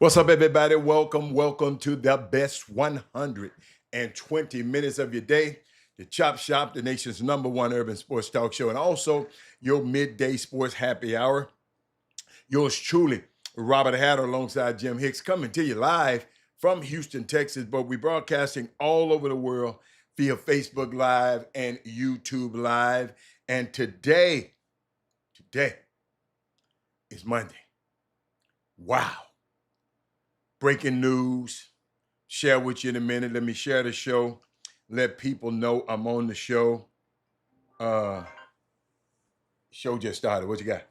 What's up, everybody? Welcome to the best 120 minutes of your day. The Chop Shop, the nation's #1 urban sports talk show, and also your midday sports happy hour. Yours truly, Robert Hatter, alongside Jim Hicks, coming to you live from Houston, Texas. But we're broadcasting all over the world via Facebook Live and YouTube Live. And today is Monday. Wow. Breaking news. Share with you in a minute. Let me share the show. Let people know I'm on the show. Show just started. What you got?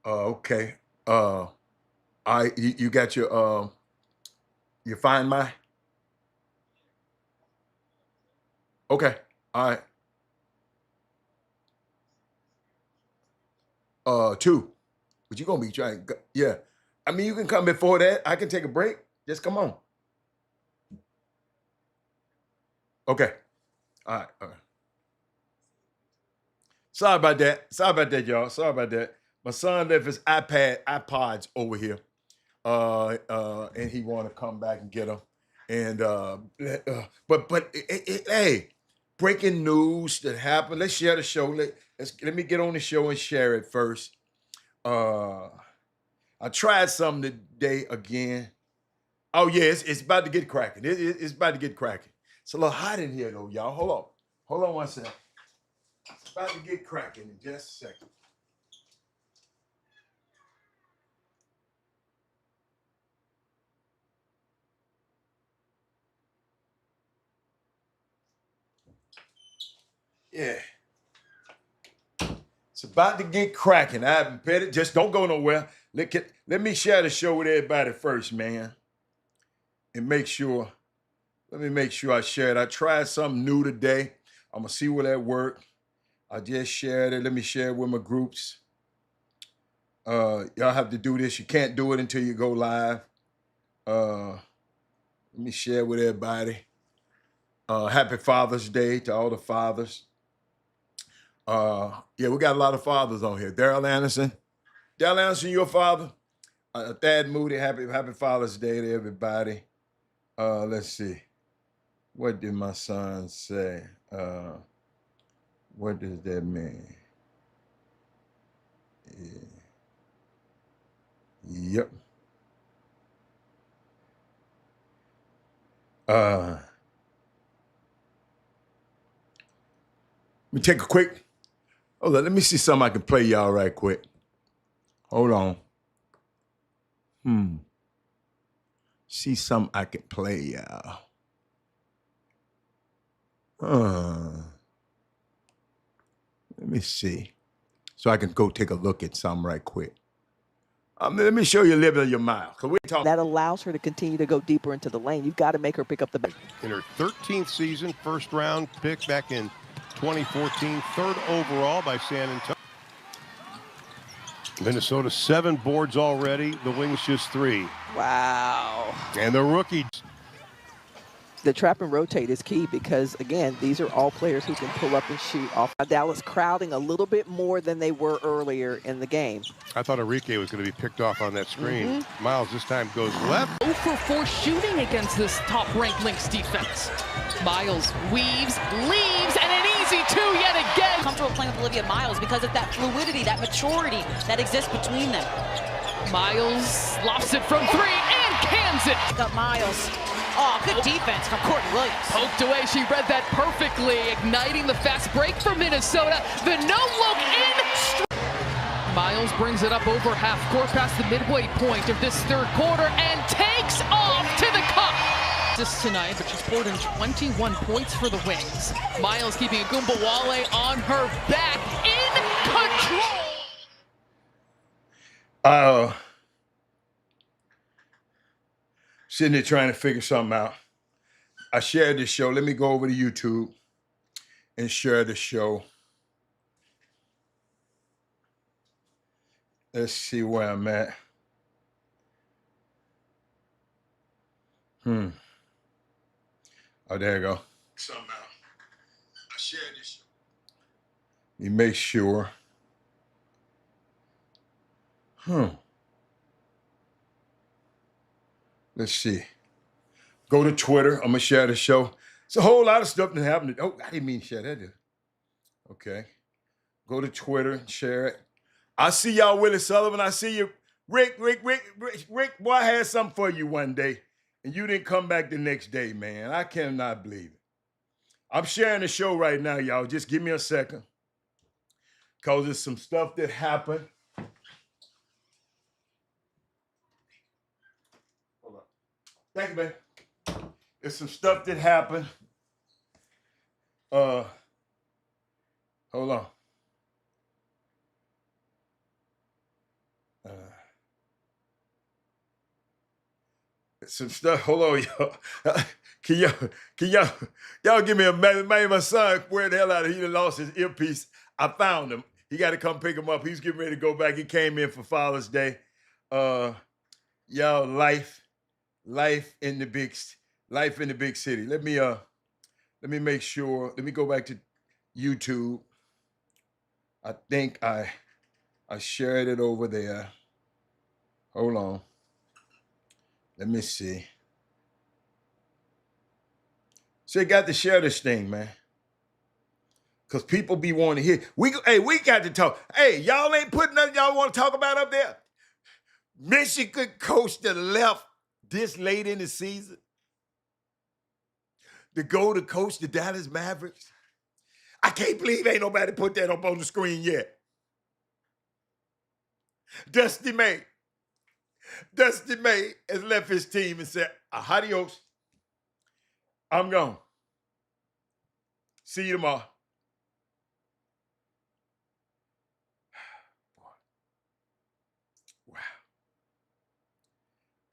Okay. You got your Find My? Okay. All right. Two. But you're gonna be trying. Yeah. I mean, you can come before that. I can take a break. Just come on. Okay. All right. All right. Sorry about that, y'all. Sorry about that. My son left his iPods over here. And he want to come back and get them. And hey, breaking news that happened. Let's share the show. Let me get on the show and share it first. I tried something today again. Oh yeah, it's about to get cracking. It's about to get cracking. It's a little hot in here though, y'all. Hold on one second. It's about to get cracking in just a second. Yeah. It's about to get cracking. I haven't bet it. Just don't go nowhere. Let me share the show with everybody first, man. And let me make sure I share it. I tried something new today. I'm going to see will that work. I just shared it. Let me share it with my groups. Y'all have to do this. You can't do it until you go live. Let me share it with everybody. Happy Father's Day to all the fathers. Yeah, we got a lot of fathers on here. Daryl Anderson, your father. Thad Moody, happy Father's Day to everybody. Let's see. What did my son say? What does that mean? Yeah. Yep. Let me take a quick. Hold on, let me see something I can play y'all right quick. Hold on. See something I can play y'all. Let me see. So I can go take a look at something right quick. Let me show you a little bit of your mile. That allows her to continue to go deeper into the lane. You've got to make her pick up the... In her 13th season, first round pick back in 2014, third overall by San Antonio. Minnesota 7 boards already, the Wings just 3. Wow. And the rookie. The trap and rotate is key because, again, these are all players who can pull up and shoot off. Dallas crowding a little bit more than they were earlier in the game. I thought Enrique was going to be picked off on that screen. Miles this time goes left. 0 for 4 shooting against this top-ranked Lynx defense. Miles weaves, leaves, and an easy 2 yet again. Comfortable playing with Olivia Miles because of that fluidity, that maturity that exists between them. Miles lofts it from 3 and cans it. Got Miles. Oh, good defense from Courtney Williams. Poked away, she read that perfectly, igniting the fast break for Minnesota. The no-look in. Miles brings it up over half court past the midway point of this third quarter and takes off to the cup. This tonight, but she's poured in 21 points for the Wings. Miles keeping Agumbawale on her back in control. Sitting there trying to figure something out. I shared this show. Let me go over to YouTube and share the show. Let's see where I'm at. Oh, there you go. Something out. I shared this show. Let me make sure. Let's see. Go to Twitter. I'm gonna share the show. It's a whole lot of stuff that happened. Oh, I didn't mean to share that. Okay. Go to Twitter and share it. I see y'all, Willie Sullivan. I see you, Rick. Boy, I had something for you one day, and you didn't come back the next day, man. I cannot believe it. I'm sharing the show right now, y'all. Just give me a second, cause there's some stuff that happened. Hold on. Thank you, man. There's some stuff that happened. Hold on. Some stuff. Hold on, y'all. Can y'all give me a man? My son, where the hell out of he done lost his earpiece. I found him. He got to come pick him up. He's getting ready to go back. He came in for Father's Day. Y'all, life in the big city. Let me make sure. Let me go back to YouTube. I think I shared it over there. Hold on. Let me see. So you got to share this thing, man. Because people be wanting to hear. We got to talk. Hey, y'all ain't putting nothing y'all want to talk about up there? Michigan coach that left this late in the season to go to coach the Dallas Mavericks. I can't believe ain't nobody put that up on the screen yet. Dusty May has left his team and said, adios, I'm gone. See you tomorrow. Wow.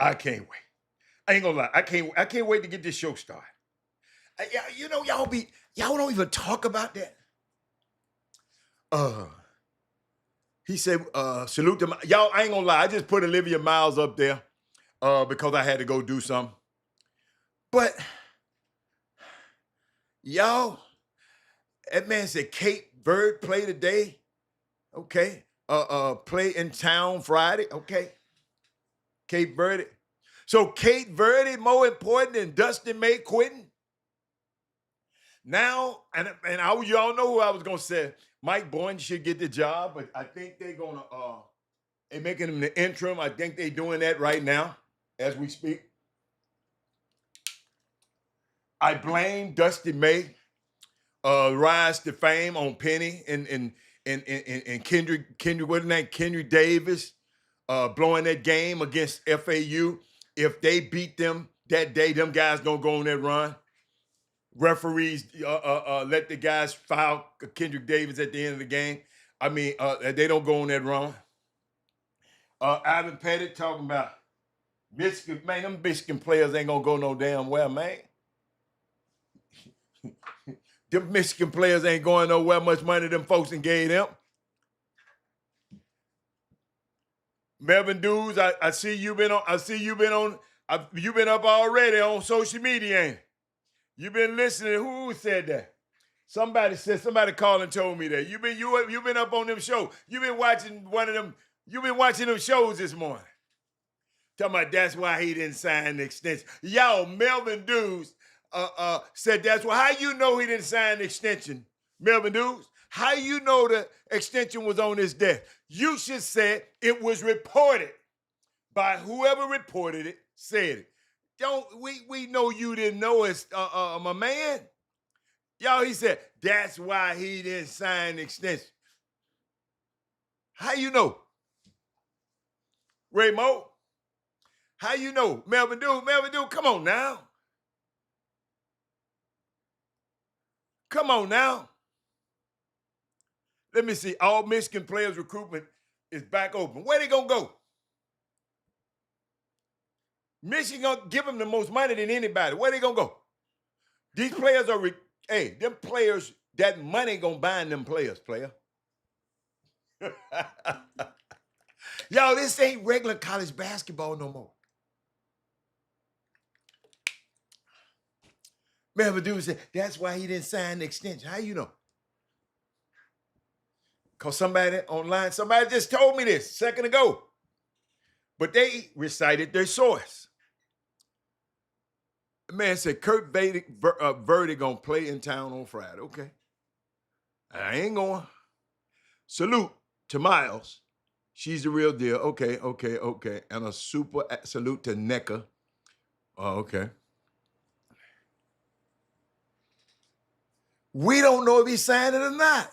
I can't wait. I ain't gonna lie. I can't wait to get this show started. You know, y'all don't even talk about that. He said, salute to y'all. I ain't gonna lie. I just put Olivia Miles up there because I had to go do something. But y'all, that man said Kate Bird play today. Okay. Play in town Friday. Okay. Kate Verde. So Kate Verde more important than Dustin May quitting? Now, y'all know who I was gonna say. Mike Boyne should get the job, but I think they're gonna they're making him the interim. I think they're doing that right now as we speak. I blame Dusty May rise to fame on Penny and Kendrick, what's his name? Kendrick Davis blowing that game against FAU. If they beat them that day, them guys gonna go on that run. Referees let the guys foul Kendrick Davis at the end of the game. I mean, they don't go on that run. Ivan Pettit talking about Michigan. Man, them Michigan players ain't gonna go no damn well, man. Them Michigan players ain't going nowhere. Much money them folks and gave them. Melvin Dudes, I see you been on. You've been up already on social media, ain't it? You've been listening. Who said that? Somebody called and told me that. You've been up on them shows. You've been watching them shows this morning. Talking about that's why he didn't sign the extension. Y'all, Melvin Dudes said that's why. How you know he didn't sign the extension, Melvin Dudes? How you know the extension was on his desk? You should say it was reported by whoever reported it, said it. We know you didn't know it's my man. Y'all, he said, that's why he didn't sign the extension. How you know? Ray Mo, how you know? Melvin Dude, come on now. Come on now. Let me see. All Michigan players recruitment is back open. Where they gonna go? Michigan gonna give them the most money than anybody. Where they gonna go? These players are, them players, that money gonna bind them players, player. Y'all, this ain't regular college basketball no more. Melvin Dude said, that's why he didn't sign the extension. How you know? Because somebody online, somebody just told me this a second ago. But they recited their source. The man said, Kurt Verdi gonna play in town on Friday. Okay. I ain't going. Salute to Miles. She's the real deal. Okay. And a super salute to NECA. Oh, okay. We don't know if he signed it or not.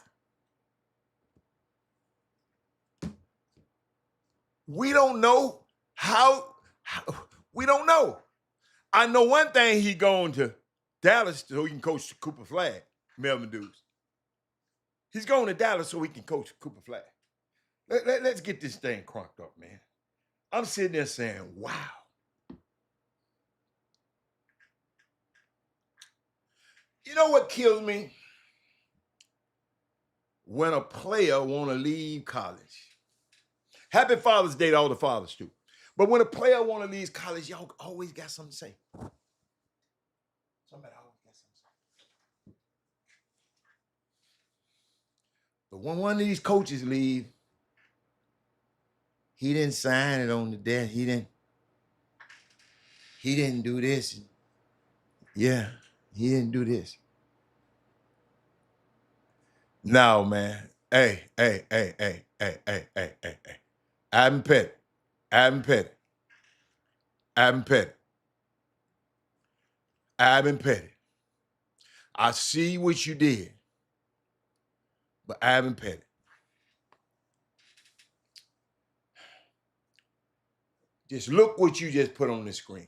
We don't know how we don't know. I know one thing, he going to Dallas so he can coach Cooper Flag, Melvin Dukes. He's going to Dallas so he can coach Cooper Flag. Let's get this thing cranked up, man. I'm sitting there saying, wow. You know what kills me? When a player want to leave college. Happy Father's Day to all the fathers too. But when a player want to leave college, y'all always got something to say. Somebody always got something to say. But when one of these coaches leave, he didn't sign it on the desk. He didn't do this. Yeah, he didn't do this. No, man. Hey. Adam Pettit. I see what you did. But Adam Pettit. Just look what you just put on the screen.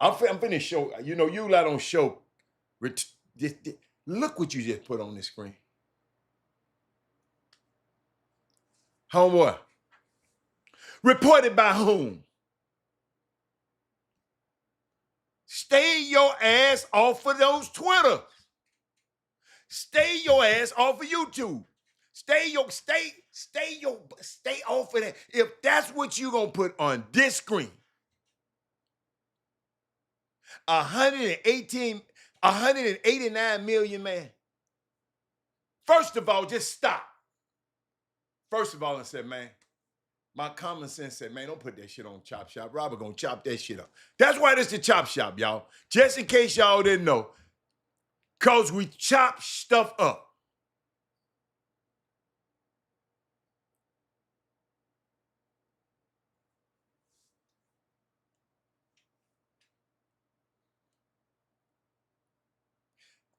I'm finna show, you know, you lot on show. Look what you just put on the screen. Homeboy. Reported by whom? Stay your ass off of those Twitter. Stay your ass off of YouTube. Stay off of that. If that's what you gonna put on this screen, 189 million, man. First of all, just stop. First of all, I said, man, my common sense said, man, don't put that shit on Chop Shop. Robert gonna chop that shit up. That's why this is the Chop Shop, y'all. Just in case y'all didn't know, because we chop stuff up.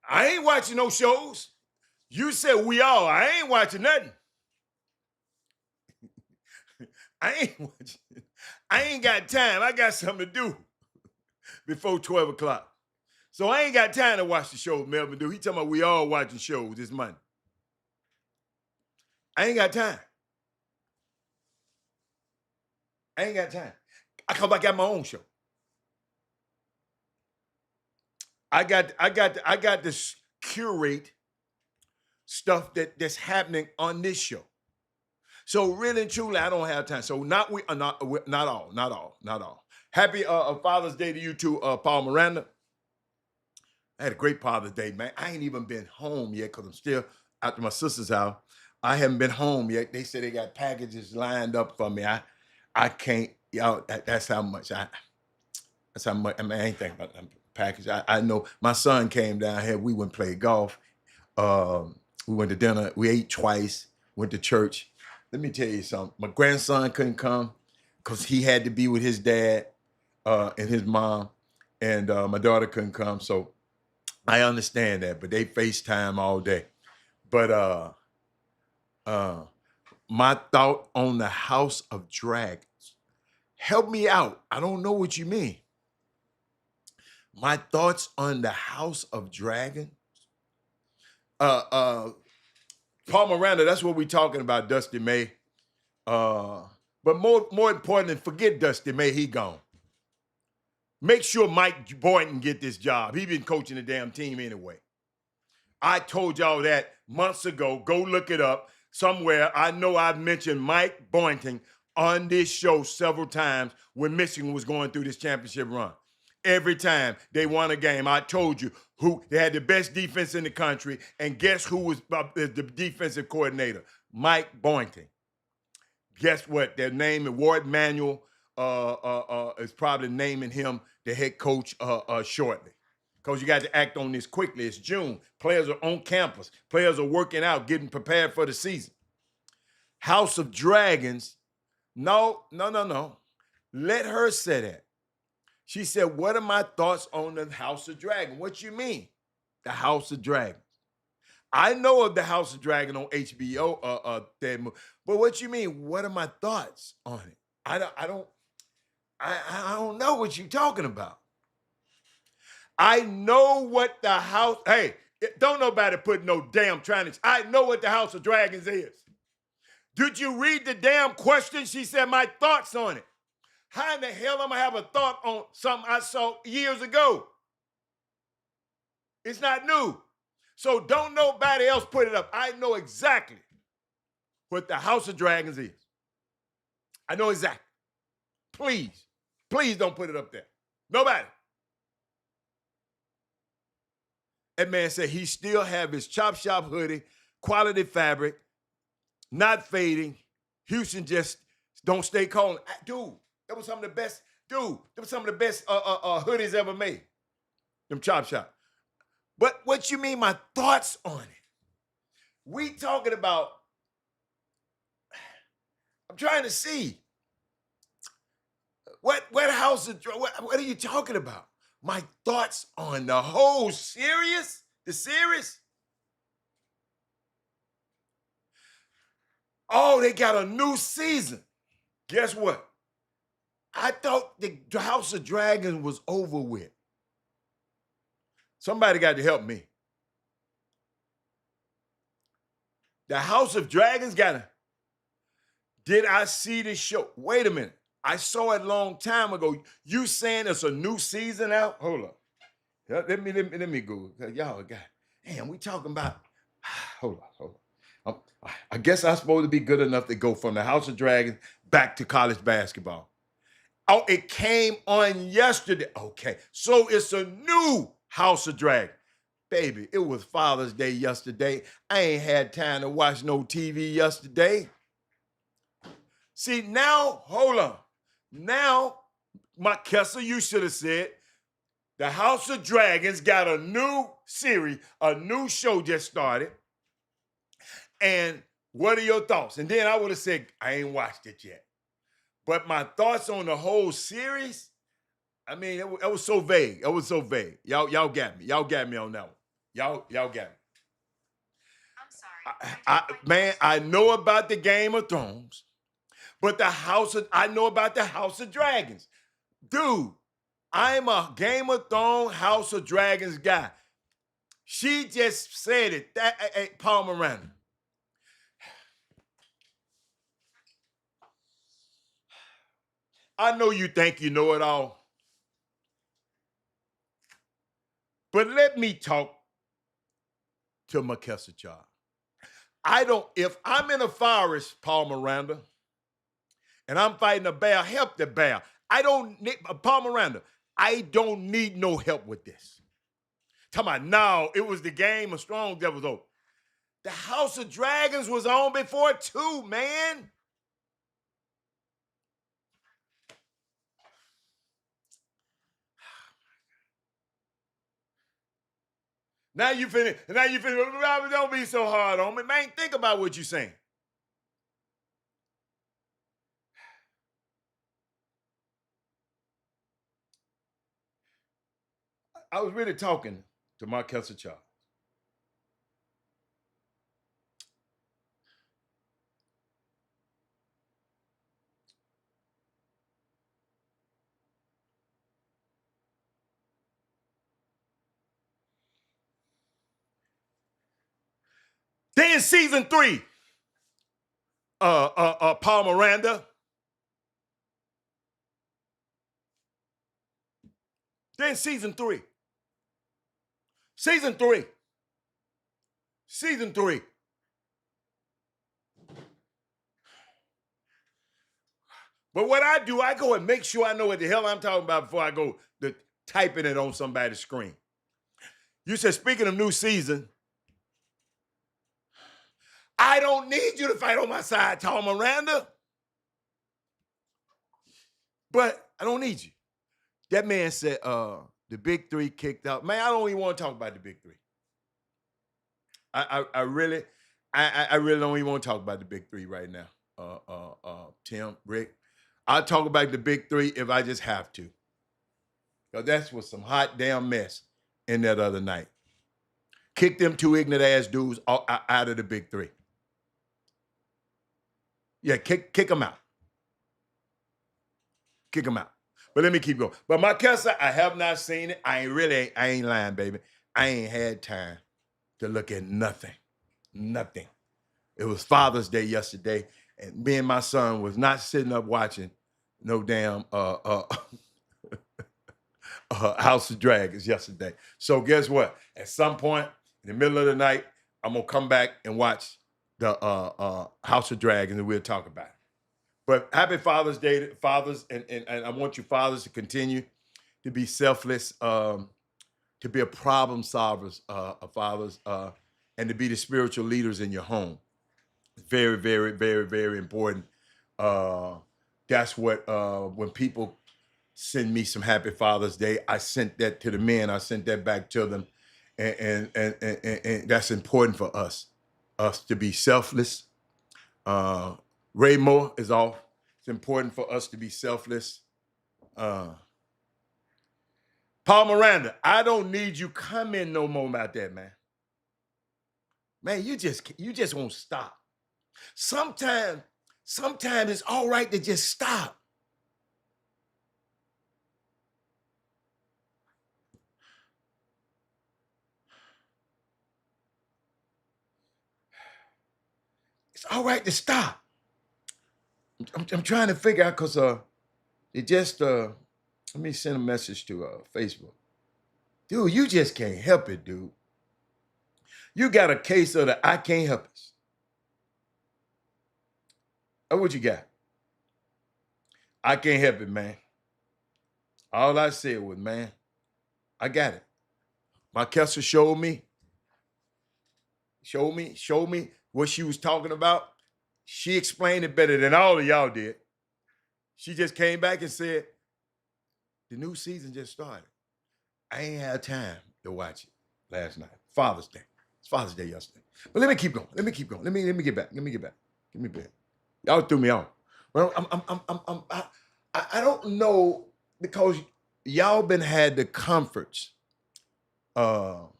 I ain't watching no shows. You said we all. I ain't watching nothing. I ain't got time. I got something to do before 12 o'clock. So I ain't got time to watch the show Melvin do. He talking about we all watching shows this Monday. I ain't got time. I ain't got time. I got my own show. I got to curate stuff that's happening on this show. So really and truly, I don't have time. So not all. Happy Father's Day to you too, Paul Miranda. I had a great Father's Day, man. I ain't even been home yet because I'm still out to my sister's house. I haven't been home yet. They said they got packages lined up for me. I can't, y'all, that's how much I mean, I ain't thinking about that package. I know my son came down here. We went and played golf. We went to dinner. We ate twice, went to church. Let me tell you something. My grandson couldn't come because he had to be with his dad and his mom, and my daughter couldn't come. So I understand that, but they FaceTime all day. But my thought on the House of Dragons. Help me out. I don't know what you mean. My thoughts on the House of Dragons. Paul Miranda, that's what we're talking about, Dusty May. But more important than forget Dusty May, he gone. Make sure Mike Boynton get this job. He been coaching the damn team anyway. I told y'all that months ago. Go look it up somewhere. I know I've mentioned Mike Boynton on this show several times when Michigan was going through this championship run. Every time they won a game, I told you who they had the best defense in the country, and guess who was the defensive coordinator? Mike Boynton. Guess what? Their name is Ward Manuel is probably naming him the head coach shortly. Because you got to act on this quickly. It's June. Players are on campus. Players are working out, getting prepared for the season. House of Dragons, no. Let her say that. She said, what are my thoughts on the House of Dragon? What you mean, the House of Dragons? I know of the House of Dragon on HBO, but what you mean? What are my thoughts on it? I don't know what you're talking about. I know what the house, hey, don't nobody put no damn trying to, I know what the House of Dragons is. Did you read the damn question? She said, my thoughts on it. How in the hell am I have a thought on something I saw years ago? It's not new. So don't nobody else put it up. I know exactly what the House of Dragons is. I know exactly. Please don't put it up there. Nobody. That man said he still have his Chop Shop hoodie, quality fabric, not fading. Houston just don't stay calling. Dude, that was some of the best, hoodies ever made. Them Chop Shop. But what you mean, my thoughts on it? We talking about, I'm trying to see. What house, what are you talking about? My thoughts on the whole series? The series? Oh, they got a new season. Guess what? I thought the House of Dragons was over with. Somebody got to help me. The House of Dragons did I see the show? Wait a minute. I saw it a long time ago. You saying it's a new season out? Hold up. Let me go. Y'all got, damn, we talking about, hold on. I guess I'm supposed to be good enough to go from the House of Dragons back to college basketball. Oh, it came on yesterday. Okay, so it's a new House of Dragons. Baby, it was Father's Day yesterday. I ain't had time to watch no TV yesterday. See, now, hold on. Now, Mark Kessler, you should have said, the House of Dragons got a new series, a new show just started. And what are your thoughts? And then I would have said, I ain't watched it yet. But my thoughts on the whole series, I mean, it was so vague. It was so vague. Y'all got me. Y'all got me on that one. Y'all got me. I'm sorry. Man, I know about the Game of Thrones, but I know about the House of Dragons. Dude, I'm a Game of Thrones, House of Dragons guy. She just said it, Paul Miranda. I know you think you know it all. But let me talk to Makessa Child. If I'm in a forest, Paul Miranda, and I'm fighting a bear, help the bear. Paul Miranda, I don't need no help with this. Talking about, no, it was the Game of Thrones that was over. The House of Dragons was on before too, man. Now you finish. Don't be so hard on me. Man, think about what you're saying. I was really talking to Marquessa Charles. Then season 3, Paul Miranda. Then season 3. Season 3. Season 3. But what I do, I go and make sure I know what the hell I'm talking about before I go to typing it on somebody's screen. You said, speaking of new season, I don't need you to fight on my side, Tom Miranda. But I don't need you. That man said the big three kicked out. Man, I don't even want to talk about the big three. I really don't even want to talk about the big three right now. Tim, Rick. I'll talk about the big three if I just have to. Because that's was some hot damn mess in that other night. Kick them two ignorant ass dudes out of the big three. Yeah, kick them out. Kick them out. But let me keep going. But my Kessa, I have not seen it. I ain't lying, baby. I ain't had time to look at nothing. Nothing. It was Father's Day yesterday, and me and my son was not sitting up watching no damn House of Dragons yesterday. So guess what? At some point in the middle of the night, I'm gonna come back and watch the House of Dragons, and we'll talk about it. But happy Father's Day to fathers, and I want you fathers to continue to be selfless, to be a problem solvers, fathers, and to be the spiritual leaders in your home. Very, very, very, very important. That's what when people send me some Happy Father's Day, I sent that to the men. I sent that back to them, and that's important for us to be selfless. Ray Moore is off. It's important for us to be selfless. Paul Miranda, I don't need you comment no more about that, man. Man, you just won't stop. Sometimes it's all right to just stop. It's all right to stop. I'm trying to figure out because it just let me send a message to Facebook. Dude, you just can't help it, dude. You got a case of the I can't help it. Oh, what you got? I can't help it, man. All I said was, man, I got it. My Kessler showed me what she was talking about. She explained it better than all of y'all did. She just came back and said, the new season just started. I ain't had time to watch it last night. Father's Day. It's Father's Day yesterday. But let me keep going. Let me get back. Give me back. Y'all threw me off. Well, I don't know, because y'all been had the comforts of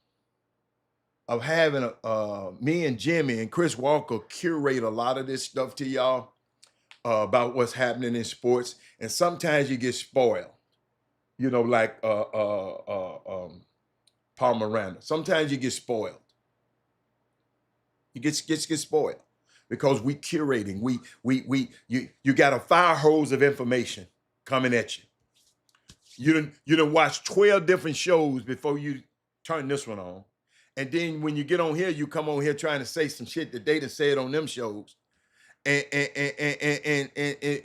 having me and Jimmy and Chris Walker curate a lot of this stuff to y'all about what's happening in sports, and sometimes you get spoiled. You know, like Paul Miranda. Sometimes you get spoiled. You get spoiled because we curating. You got a fire hose of information coming at you. You done watch 12 different shows before you turn this one on. And then when you get on here, you come on here trying to say some shit that they done said on them shows. And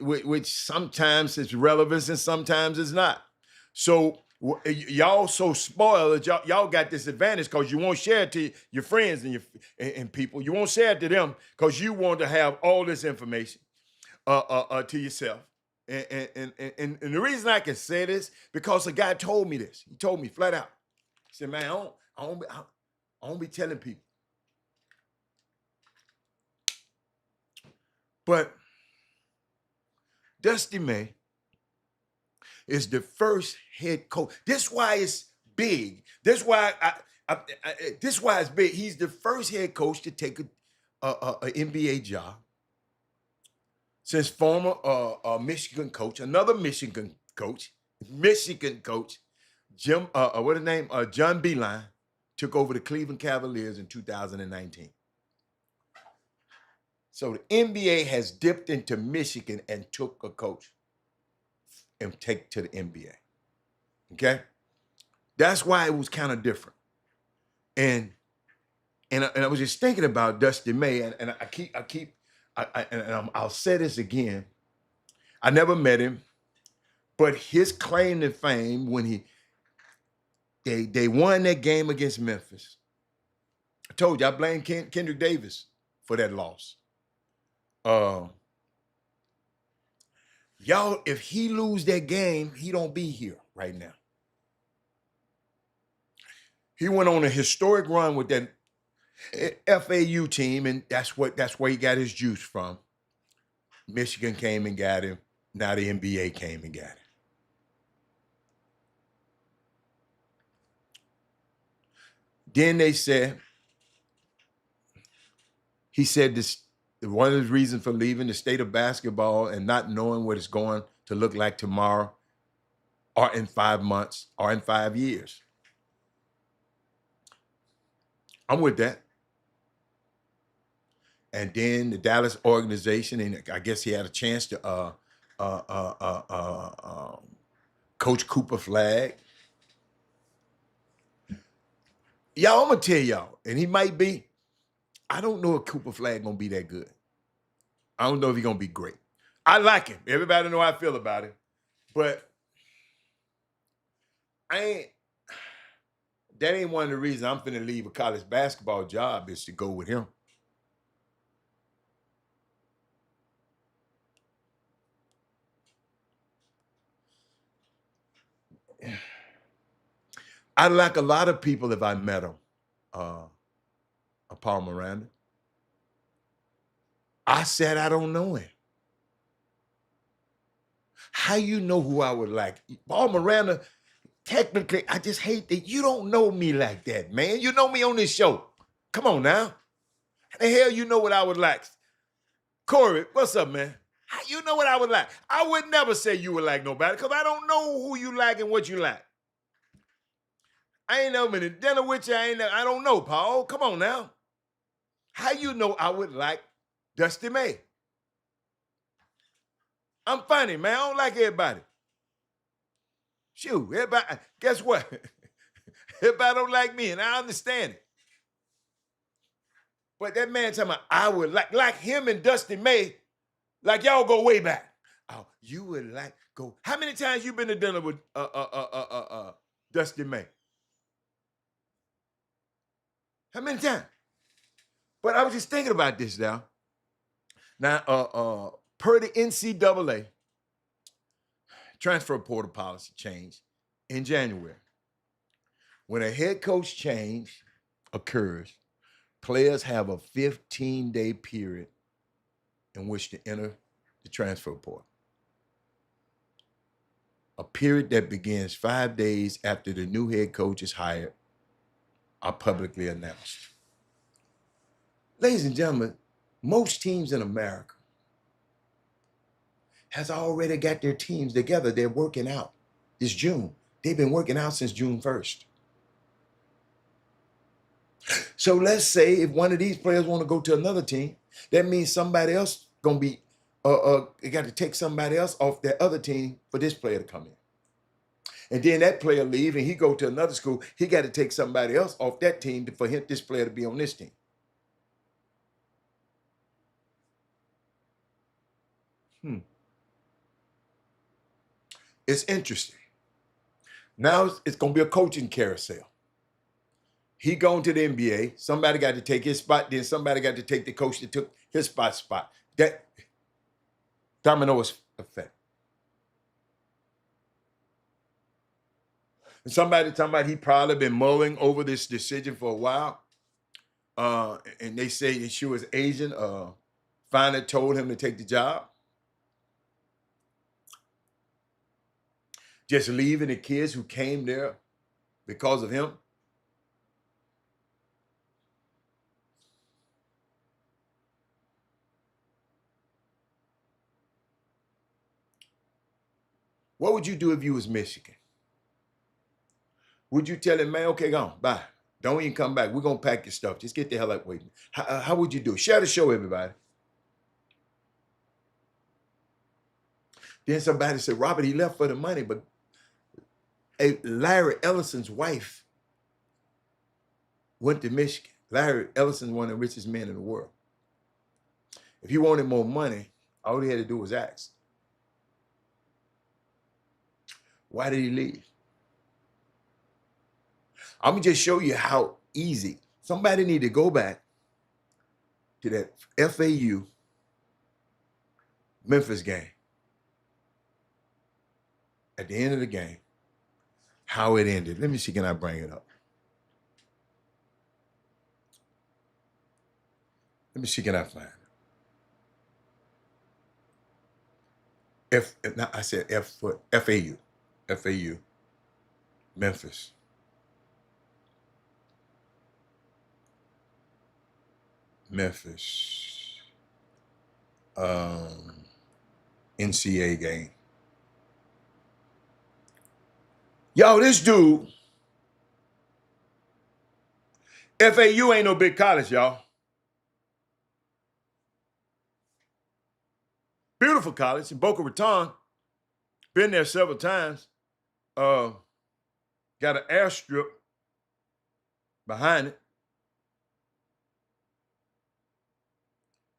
which sometimes is relevant and sometimes it's not. So y'all so spoiled that y'all got this advantage because you won't share it to your friends and people. You won't share it to them because you want to have all this information to yourself. And the reason I can say this, because a guy told me this. He told me flat out. He said, man, I don't be telling people. But Dusty May is the first head coach. This is why it's big. This is why this is why it's big. He's the first head coach to take a NBA job since former Michigan coach, another Michigan coach, Jim, what his name? John Beilein took over the Cleveland Cavaliers in 2019. So the NBA has dipped into Michigan and took a coach and take to the NBA. Okay? That's why it was kind of different. And I was just thinking about Dusty May, and I'll say this again. I never met him, but his claim to fame when they won that game against Memphis. I told you, I blame Kendrick Davis for that loss. Y'all, if he lose that game, he don't be here right now. He went on a historic run with that FAU team, and that's where he got his juice from. Michigan came and got him. Now the NBA came and got him. Then they said, he said this, one of the reasons for leaving the state of basketball and not knowing what it's going to look like tomorrow or in 5 months or in 5 years. I'm with that. And then the Dallas organization, and I guess he had a chance to Coach Cooper Flag. Y'all, I'm gonna tell y'all, and he might be, I don't know if Cooper Flag gonna be that good. I don't know if he's gonna be great. I like him. Everybody know how I feel about him. But that ain't one of the reasons I'm finna leave a college basketball job is to go with him. I like a lot of people if I met them. Paul Miranda. I said I don't know him. How you know who I would like? Paul Miranda, technically, I just hate that you don't know me like that, man. You know me on this show. Come on now. How the hell you know what I would like? Corey, what's up, man? How you know what I would like? I would never say you would like nobody because I don't know who you like and what you like. I ain't never been to dinner with you. I don't know, Paul. Come on now. How you know I would like Dusty May? I'm funny, man. I don't like everybody. Shoot, everybody, guess what? Everybody don't like me, and I understand it. But that man talking about I would like him and Dusty May, like y'all go way back. Oh, you would like go. How many times you been to dinner with Dusty May? How many times? But I was just thinking about this now. Now, per the NCAA, transfer portal policy changed in January. When a head coach change occurs, players have a 15-day period in which to enter the transfer portal. A period that begins 5 days after the new head coach is hired are publicly announced. Ladies and gentlemen, most teams in America has already got their teams together. They're working out. It's June. They've been working out since June 1st. So let's say if one of these players want to go to another team, that means somebody else gonna be, they got to take somebody else off that other team for this player to come in. And then that player leave and he go to another school, he got to take somebody else off that team for this player to be on this team. It's interesting. Now it's going to be a coaching carousel. He going to the NBA. Somebody got to take his spot. Then somebody got to take the coach that took his spot. That domino effect. And somebody talking about he probably been mulling over this decision for a while. And they say she was Asian. Finally told him to take the job. Just leaving the kids who came there because of him. What would you do if you was Michigan? Would you tell him, man, okay, go on, bye. Don't even come back. We're going to pack your stuff. Just get the hell out waiting. How would you do? Share the show, everybody. Then somebody said, Robert, he left for the money, but Larry Ellison's wife went to Michigan. Larry Ellison, one of the richest men in the world. If he wanted more money, all he had to do was ask. Why did he leave? I'm going to just show you how easy. Somebody need to go back to that FAU Memphis game. at the end of the game, how it ended. Let me see, can I bring it up? Let me see, can I find it? I said F for FAU. FAU. Memphis. Memphis. NCAA game. Yo, this dude, FAU ain't no big college, y'all. Beautiful college in Boca Raton. Been there several times. Got an airstrip behind it.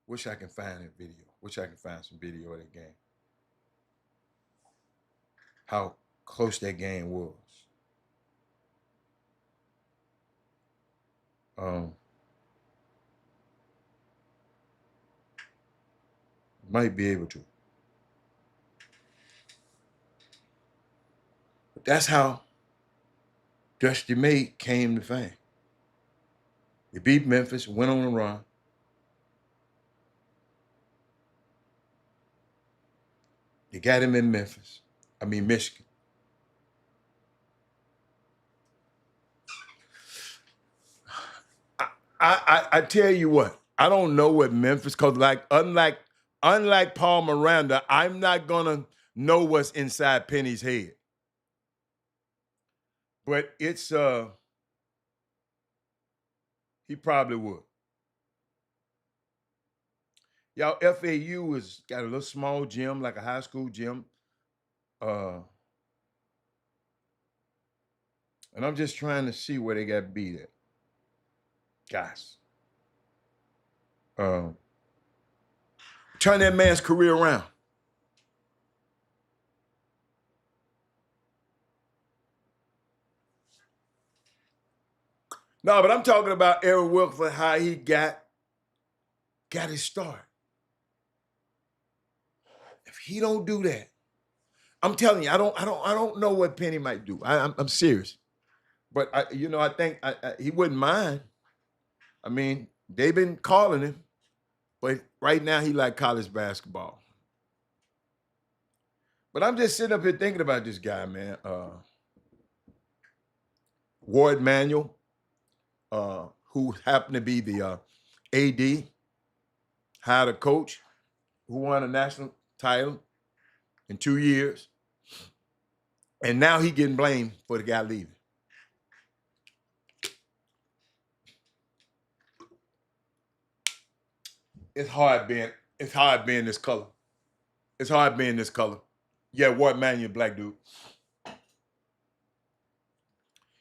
Wish I can find that video. Wish I can find some video of that game. How close that game was. Might be able to. But that's how Dusty May came to fame. He beat Memphis, went on a run. They got him in Michigan. I tell you what, I don't know what Memphis, because unlike Paul Miranda, I'm not gonna know what's inside Penny's head. But it's he probably would. Y'all, FAU has got a little small gym, like a high school gym. And I'm just trying to see where they got beat at. Guys. Turn that man's career around. No, but I'm talking about Aaron Wilkford, how he got his start. If he don't do that, I'm telling you, I don't know what Penny might do. I'm serious, but I think he wouldn't mind. I mean, they've been calling him, but right now he like college basketball. But I'm just sitting up here thinking about this guy, man. Ward Manuel, who happened to be the AD, hired a coach who won a national title in 2 years. And now he getting blamed for the guy leaving. It's hard being this color. It's hard being this color. Yeah, Ward Manuel, black dude.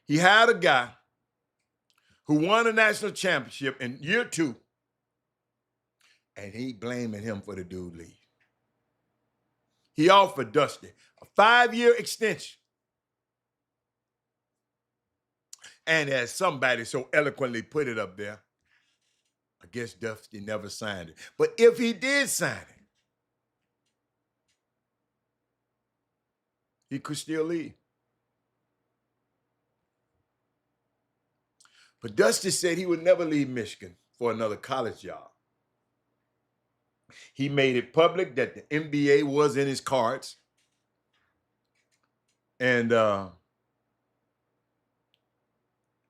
He had a guy who won a national championship in year 2, and he blaming him for the dude leave. He offered Dusty a 5-year extension. And as somebody so eloquently put it up there, I guess Dusty never signed it. But if he did sign it, he could still leave. But Dusty said he would never leave Michigan for another college job. He made it public that the NBA was in his cards. And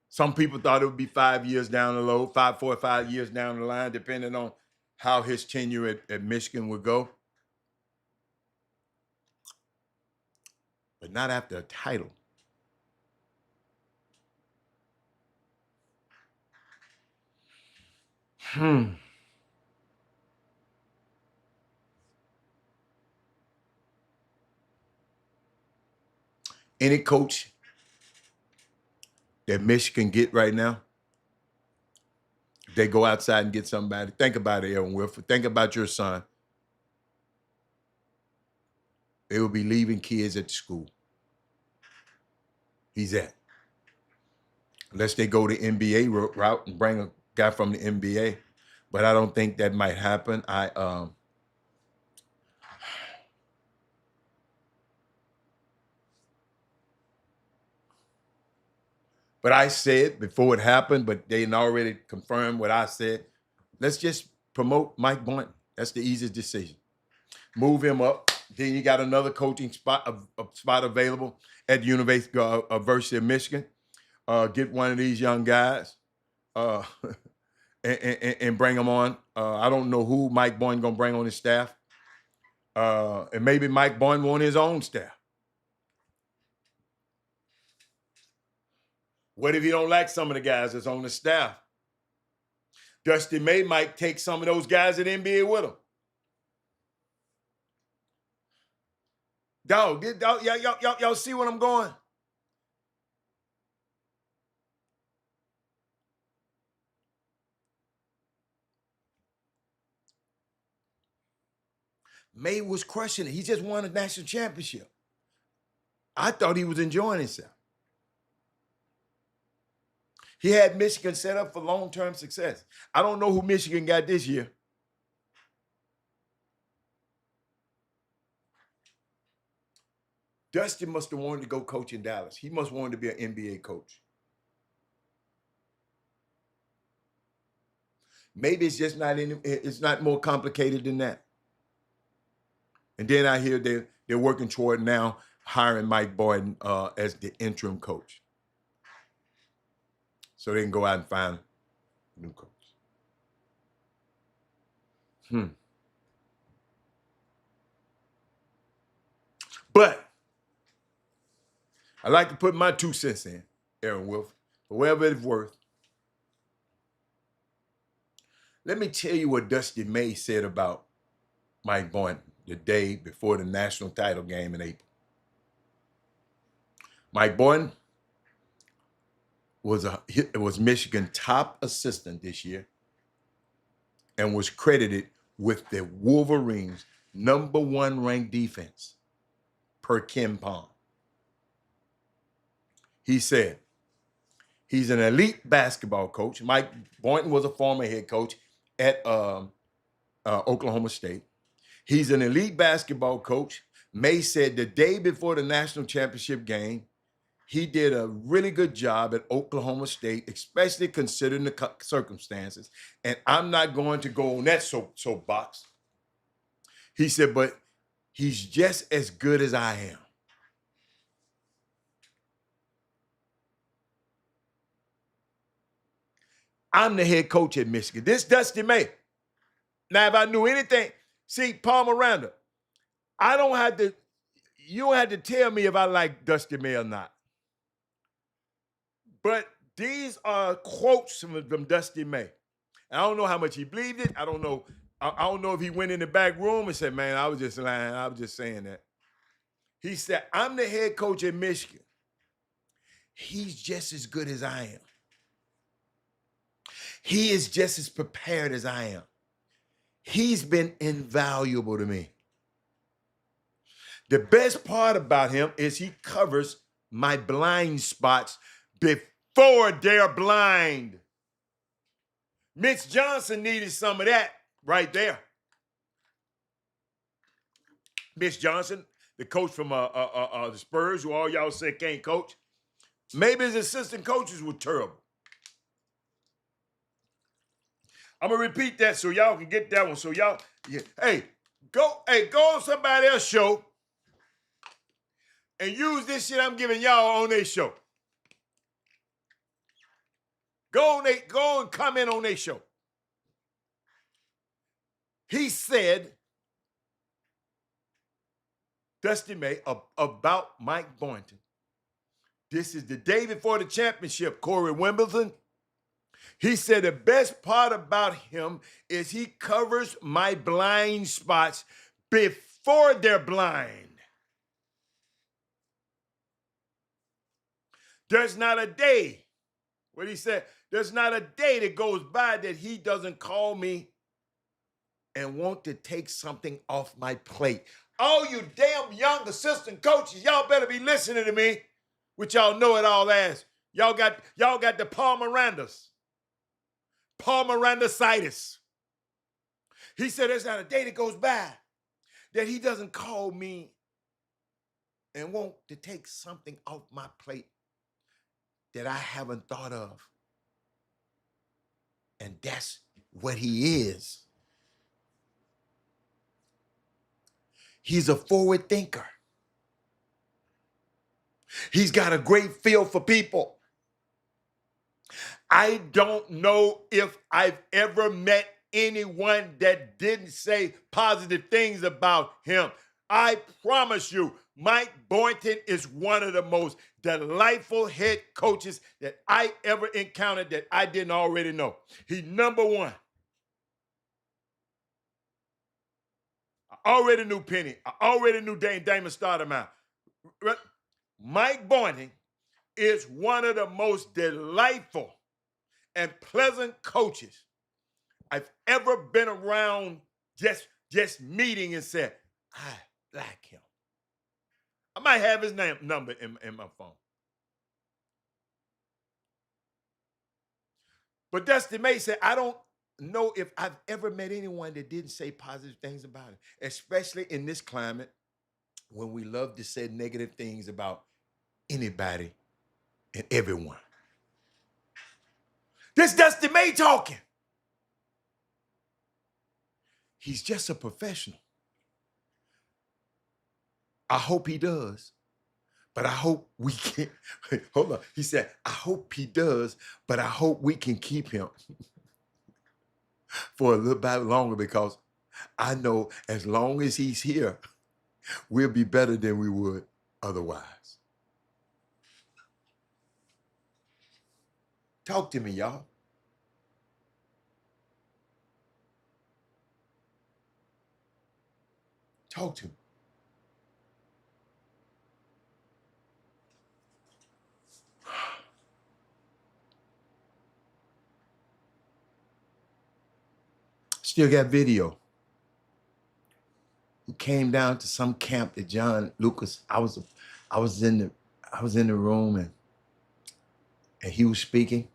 some people thought it would be 5 years down the road, 4 or 5 years down the line, depending on how his tenure at Michigan would go. But not after a title. Any coach that Michigan get right now, if they go outside and get somebody, think about it, Aaron Wilford. Think about your son. They will be leaving kids at the school. He's at. Unless they go the NBA route and bring a guy from the NBA. But I don't think that might happen. But I said before it happened, but they already confirmed what I said. Let's just promote Mike Boynton. That's the easiest decision. Move him up. Then you got another coaching spot, a spot available at the University of Michigan. Get one of these young guys and bring them on. I don't know who Mike Boynton gonna bring on his staff. And maybe Mike Boynton want his own staff. What if he don't like some of the guys that's on the staff? Dusty May might take some of those guys at NBA with him. Dog, y'all see what I'm going? May was crushing it. He just won a national championship. I thought he was enjoying himself. He had Michigan set up for long-term success. I don't know who Michigan got this year. Dusty must have wanted to go coach in Dallas. He must want to be an NBA coach. Maybe it's just it's not more complicated than that. And then I hear they're working toward now hiring Mike Boynton as the interim coach. So they can go out and find a new coach. But I like to put my 2 cents in, Aaron Wolf, for whatever it's worth. Let me tell you what Dusty May said about Mike Boynton the day before the national title game in April. Mike Boynton was Michigan's top assistant this year and was credited with the Wolverines' #1 ranked defense per Ken Palm. He said he's an elite basketball coach. Mike Boynton was a former head coach at Oklahoma State. He's an elite basketball coach. May said the day before the national championship game, he did a really good job at Oklahoma State, especially considering the circumstances. And I'm not going to go on that soapbox. He said, but he's just as good as I am. I'm the head coach at Michigan. This Dusty May. Now, if I knew anything, see, Paul Miranda, you don't have to tell me if I like Dusty May or not. But these are quotes from Dusty May. And I don't know how much he believed it. I don't know if he went in the back room and said, man, I was just lying. I was just saying that. He said, I'm the head coach at Michigan. He's just as good as I am. He is just as prepared as I am. He's been invaluable to me. The best part about him is he covers my blind spots before they're blind. Mitch Johnson needed some of that right there. Mitch Johnson, the coach from the Spurs, who all y'all say can't coach. Maybe his assistant coaches were terrible. I'm gonna repeat that so y'all can get that one. So y'all, go on somebody else's show and use this shit I'm giving y'all on their show. Go and comment on their show. He said, Dusty May, about Mike Boynton. This is the day before the championship, Corey Wimbledon. He said the best part about him is he covers my blind spots before they're blind. There's not a day, what he said, there's not a day that goes by that he doesn't call me and want to take something off my plate. All you damn young assistant coaches, y'all better be listening to me, which y'all know it all as. Y'all got the Paul Mirandas. Paul Miranda-citis. He said there's not a day that goes by that he doesn't call me and want to take something off my plate. that I haven't thought of. And that's what he is. He's a forward thinker. He's got a great feel for people. I don't know if I've ever met anyone that didn't say positive things about him. I promise you, Mike Boynton is one of the most delightful head coaches that I ever encountered that I didn't already know. He's number one. I already knew Penny. I already knew Damon started him out. Mike Boynton is one of the most delightful and pleasant coaches I've ever been around, just meeting and said, I like him. I might have his number in my phone. But Dusty May said, I don't know if I've ever met anyone that didn't say positive things about him, especially in this climate when we love to say negative things about anybody and everyone. This Dusty May talking. He's just a professional. I hope he does, but I hope we can. Hold on. He said, I hope he does, but I hope we can keep him for a little bit longer, because I know as long as he's here, we'll be better than we would otherwise. Talk to me, y'all. Talk to me. Still got video. We came down to some camp that John Lucas. I was in the room and he was speaking.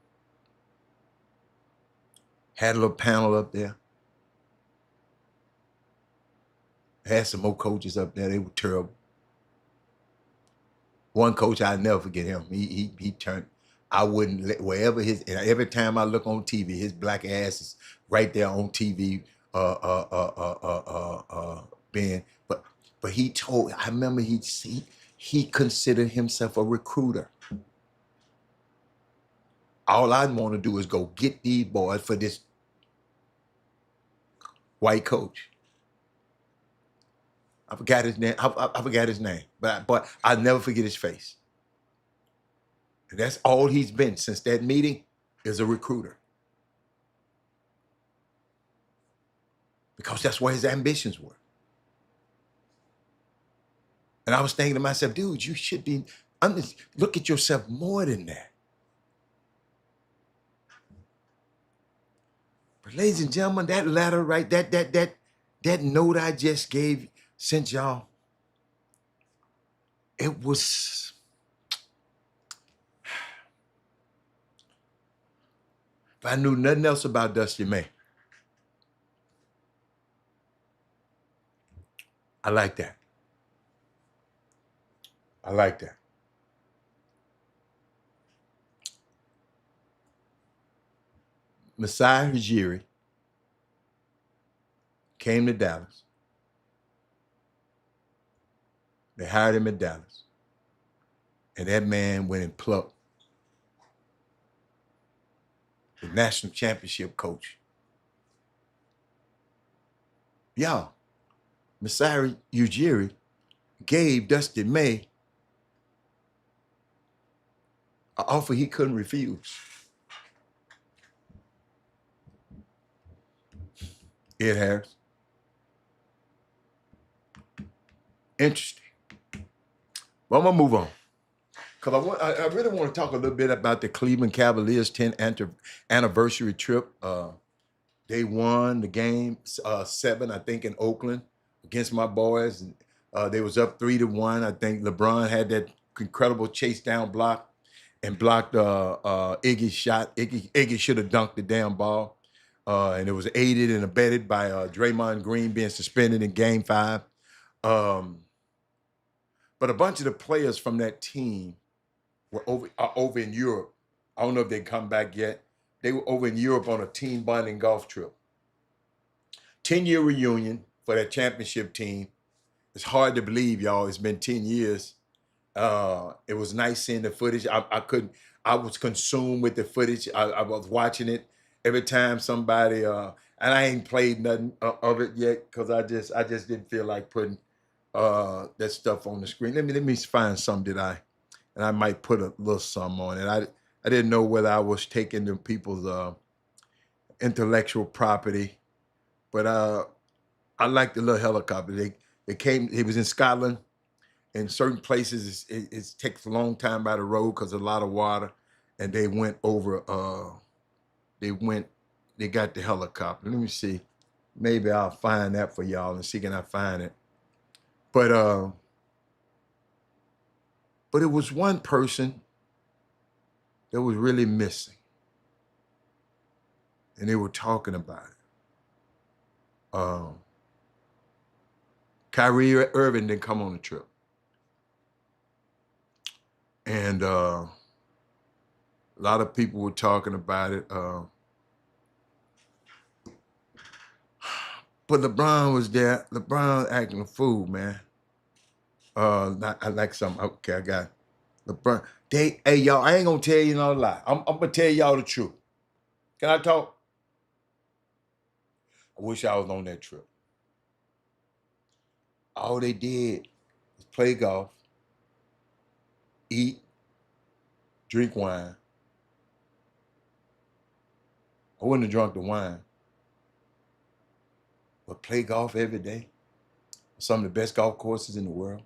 Had a little panel up there. Had some more coaches up there. They were terrible. One coach, I'll never forget him. He turned. I wouldn't let wherever every time I look on TV, his black ass is right there on TV. Being, but he told. I remember he considered himself a recruiter. All I want to do is go get these boys for this white coach. I forgot his name. I forgot his name, but I'll never forget his face. And that's all he's been since that meeting, is a recruiter. Because that's where his ambitions were. And I was thinking to myself, dude, you should be, look at yourself more than that. But ladies and gentlemen, that letter, right, that note I just sent y'all, it was, if I knew nothing else about Dusty May, I like that. I like that. Masai Ujiri came to Dallas. They hired him in Dallas. And that man went and plucked the national championship coach. Y'all, Masai Ujiri gave Dusty May an offer he couldn't refuse. Ed Harris. Interesting. Well, I'm gonna move on, because I really want to talk a little bit about the Cleveland Cavaliers 10th anniversary trip. They won the game 7, I think, in Oakland against my boys. They was up 3-1. I think LeBron had that incredible chase down block and blocked Iggy's shot. Iggy should have dunked the damn ball. And it was aided and abetted by Draymond Green being suspended in Game 5. But a bunch of the players from that team were over in Europe. I don't know if they come back yet. They were over in Europe on a team bonding golf trip. 10-year reunion for that championship team. It's hard to believe, y'all. It's been 10 years. It was nice seeing the footage. I was consumed with the footage. I was watching it every time somebody, and I ain't played nothing of it yet because I just didn't feel like putting that stuff on the screen. Let me find something and I might put a little something on it. I didn't know whether I was taking the people's intellectual property, but I like the little helicopter. They came. It was in Scotland. In certain places, it takes a long time by the road because a lot of water, and they went over. They got the helicopter. Let me see. Maybe I'll find that for y'all and see can I find it. But it was one person that was really missing, and they were talking about it. Kyrie Irving didn't come on the trip. And a lot of people were talking about it. But LeBron was there. LeBron acting a fool, man. I like something. Okay, I got LeBron. Hey, y'all, I ain't gonna tell you no lie. I'm gonna tell y'all the truth. Can I talk? I wish I was on that trip. All they did was play golf, eat, drink wine. I wouldn't have drunk the wine, but play golf every day. Some of the best golf courses in the world.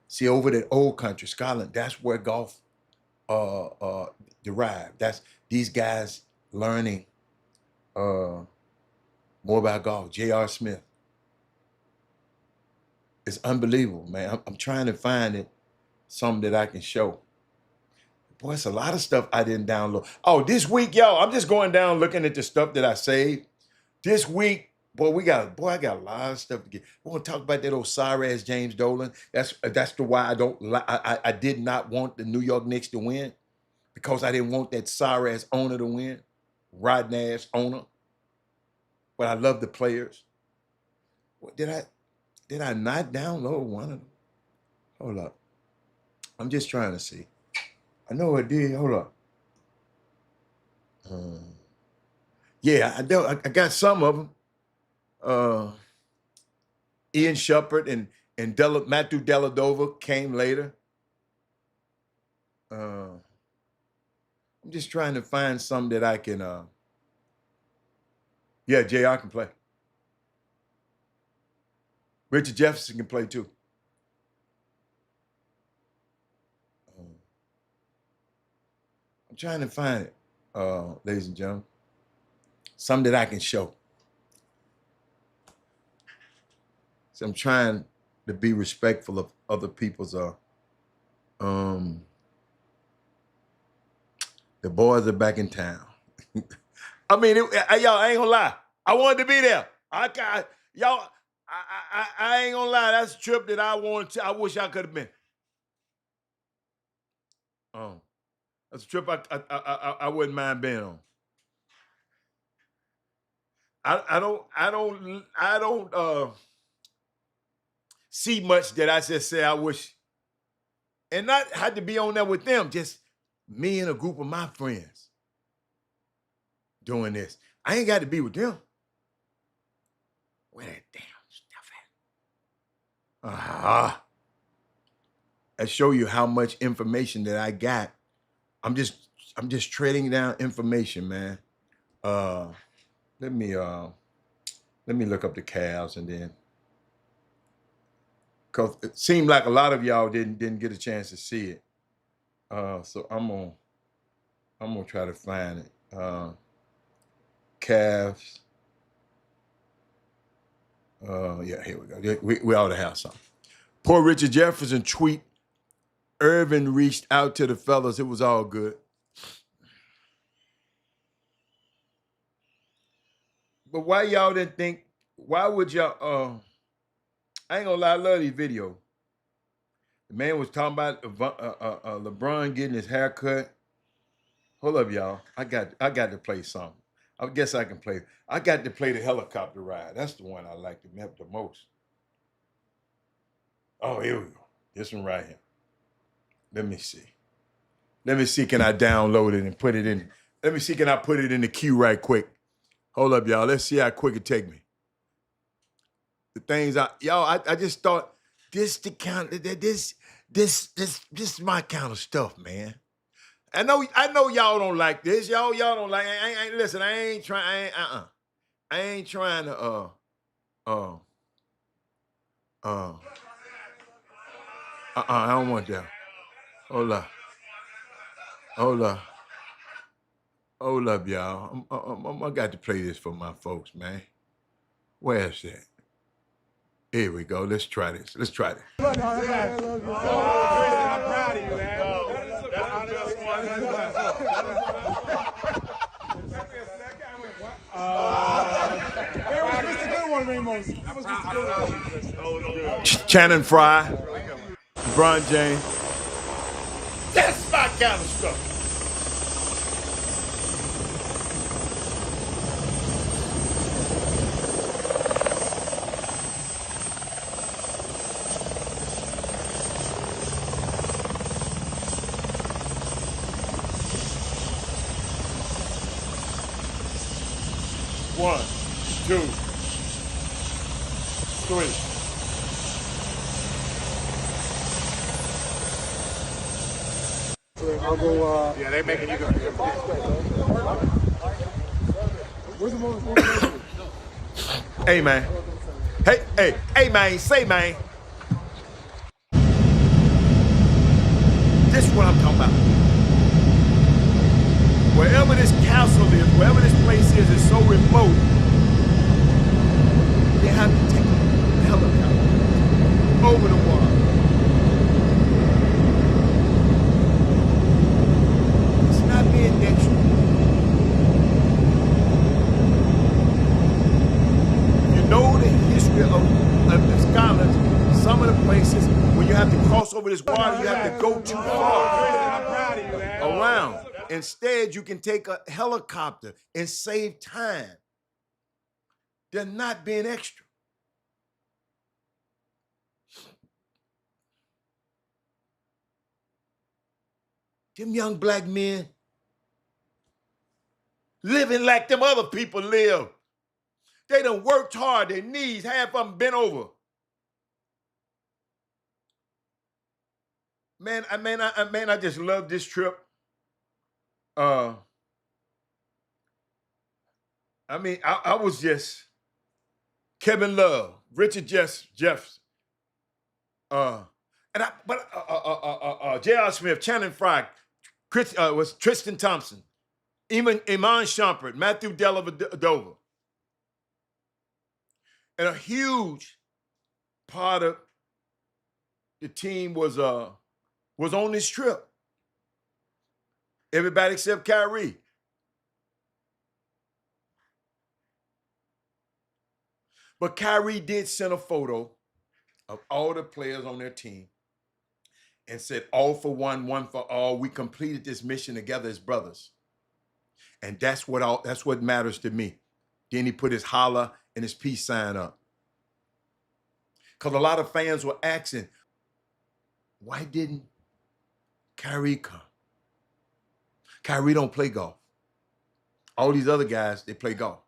See, over that old country, Scotland, that's where golf derived. That's these guys learning more about golf. J.R. Smith. It's unbelievable, man. I'm trying to find it, something that I can show. Boy, it's a lot of stuff I didn't download. Oh, this week, y'all, I'm just going down looking at the stuff that I saved. This week, I got a lot of stuff to get. We're gonna talk about that old sorry ass James Dolan. That's the why I did not want the New York Knicks to win, because I didn't want that sorry ass owner to win, rotten ass owner. But I love the players. What, did I not download one of them? Hold up. I'm just trying to see. I know I did. Hold up. Yeah, I got some of them. Ian Shumpert and Matthew Dellavedova came later. I'm just trying to find some that I can. Yeah, JR can play. Richard Jefferson can play too. I'm trying to find it, ladies and gentlemen. Some that I can show. So I'm trying to be respectful of other people's. The boys are back in town. I mean, y'all, I ain't gonna lie. I wanted to be there. Y'all, I ain't gonna lie. That's a trip that I wanted to. I wish I could have been. That's a trip I wouldn't mind being on. I don't see much that I just say I wish, and not had to be on there with them. Just me and a group of my friends doing this. I ain't got to be with them. Where that damn stuff at? I show you how much information that I got. I'm just trading down information, man. Let me look up the Cavs and then, because it seemed like a lot of y'all didn't get a chance to see it. So I'm gonna try to find it. Cavs. Yeah, here we go. We ought to have something. Poor Richard Jefferson tweet. Irvin reached out to the fellas. It was all good. But why y'all didn't think? Why would y'all? I ain't gonna lie. I love these videos. The man was talking about LeBron getting his hair cut. Hold up, y'all. I got to play something. I guess I can play. I got to play the helicopter ride. That's the one I like the most. Oh, here we go. This one right here. Let me see. Let me see, can I download it and put it in? Let me see, can I put it in the queue right quick? Hold up, y'all. Let's see how quick it take me. The things I just thought this the kind this is my kind of stuff, man. I know y'all don't like this. Y'all don't like. Listen. I ain't trying. I ain't trying to. I don't want that. Hold up. Hold up, y'all. I got to play this for my folks, man. Where's that? Here we go. Let's try this. I'm proud of you, man. Channing Frye, LeBron James. That's my kind of stuff. One, two, three. I'll go. Yeah, they making you go. Where's the moment? Hey, man. Hey, man. Say, man. This is what I'm talking about. Wherever this castle is, wherever this place is, it's so remote. They have to take a helicopter over the water. It's not being extra. You know the history of Scotland, some of the places, when you have to cross over this water, you have to go too far around. Instead, you can take a helicopter and save time. They're not being extra. Them young black men living like them other people live. They done worked hard, their knees, half of them bent over. Man, I just love this trip. I was just Kevin Love, Richard Jeffs, J.R. Smith, Channing Frye, was Tristan Thompson, Iman Shumpert, Matthew Dellavedova. And a huge part of the team was on this trip. Everybody except Kyrie. But Kyrie did send a photo of all the players on their team and said, all for one, one for all. We completed this mission together as brothers. And that's what matters to me. Then he put his holla and his peace sign up. Because a lot of fans were asking, why didn't Kyrie come? Kyrie don't play golf. All these other guys, they play golf.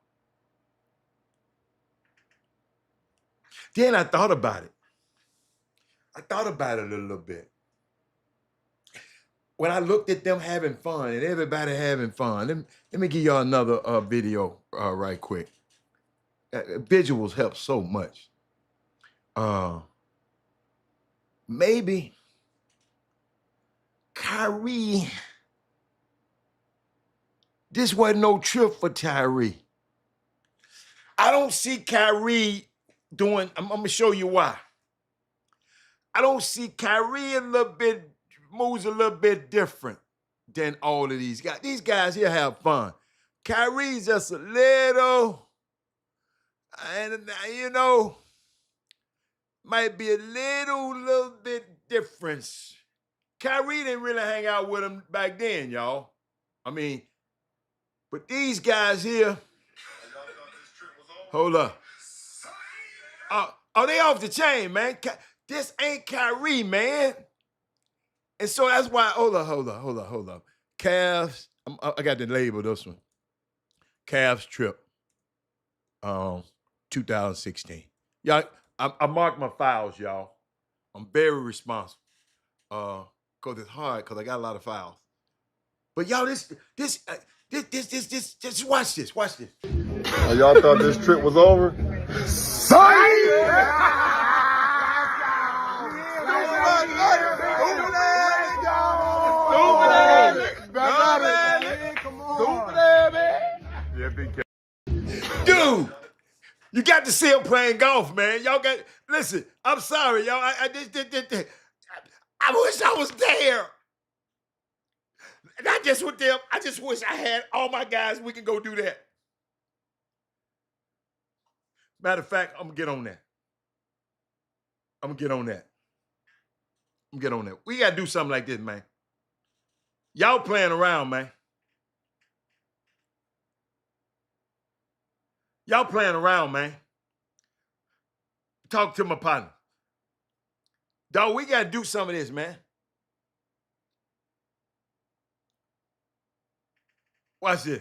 Then I thought about it. I thought about it a little bit. When I looked at them having fun and everybody having fun, let me give y'all another video right quick. Visuals help so much. Maybe Kyrie, this wasn't no trip for Tyree. I don't see Kyrie doing, I'm gonna show you why. I don't see Kyrie moves a little bit different than all of these guys. These guys here have fun. Kyrie's just a little, and might be a little bit different. difference. Kyrie didn't really hang out with him back then, y'all. I mean, but these guys here, hold up. Oh, they off the chain, man. This ain't Kyrie, man. And so that's why, hold up. Cavs, I got to label this one. Cavs trip, 2016. Y'all, I marked my files, y'all. I'm very responsible. Cause it's hard, cause I got a lot of files. But y'all, just watch this. Oh, y'all thought this trip was over? Dude, you got to see him playing golf, man. Y'all got, listen, I'm sorry, y'all. I wish I was there. Not just with them. I just wish I had all my guys. We can go do that. Matter of fact, I'm going to get on that. We got to do something like this, man. Y'all playing around, man. Y'all playing around, man. Talk to my partner. Dog, we got to do some of this, man. Watch this.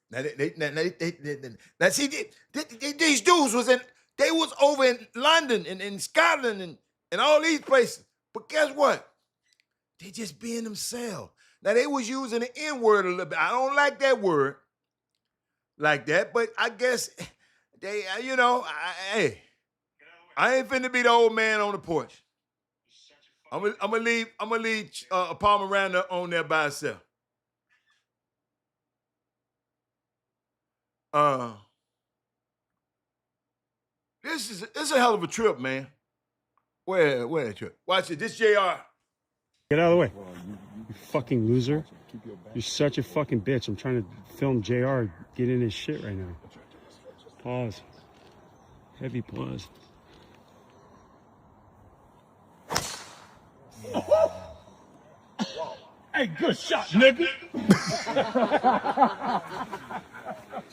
Now, see, these dudes they was over in London and in Scotland and all these places. But guess what? They just being themselves. Now, they was using the N-word a little bit. I don't like that word like that, but I guess they, hey, I ain't finna be the old man on the porch. I'm gonna leave Paul Miranda on there by herself. This is a hell of a trip, man. Where a trip? Watch it. This JR. Get out of the way. You fucking loser. You're such a fucking bitch. I'm trying to film JR get in his shit right now. Pause. Heavy pause. Hey, good shot, nigga.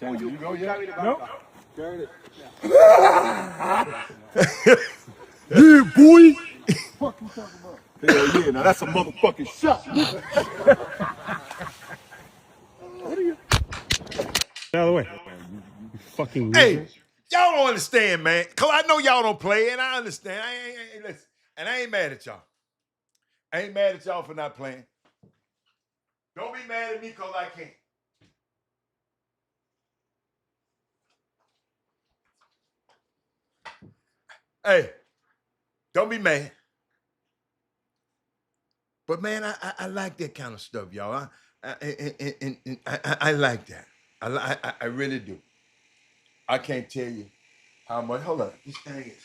Oh, you go, yeah? Nope. Carried it. Yeah, boy. What you talking about? Hell yeah, now that's a motherfucking shot. What are you? Get out of the way. You fucking loser. Hey, y'all don't understand, man. Cause I know y'all don't play, and I understand. Listen, and I ain't mad at y'all. I ain't mad at y'all for not playing. Don't be mad at me because I can't. Hey, don't be mad. But man, I like that kind of stuff, y'all. I like that. I really do. I can't tell you how much. Hold on, this thing is.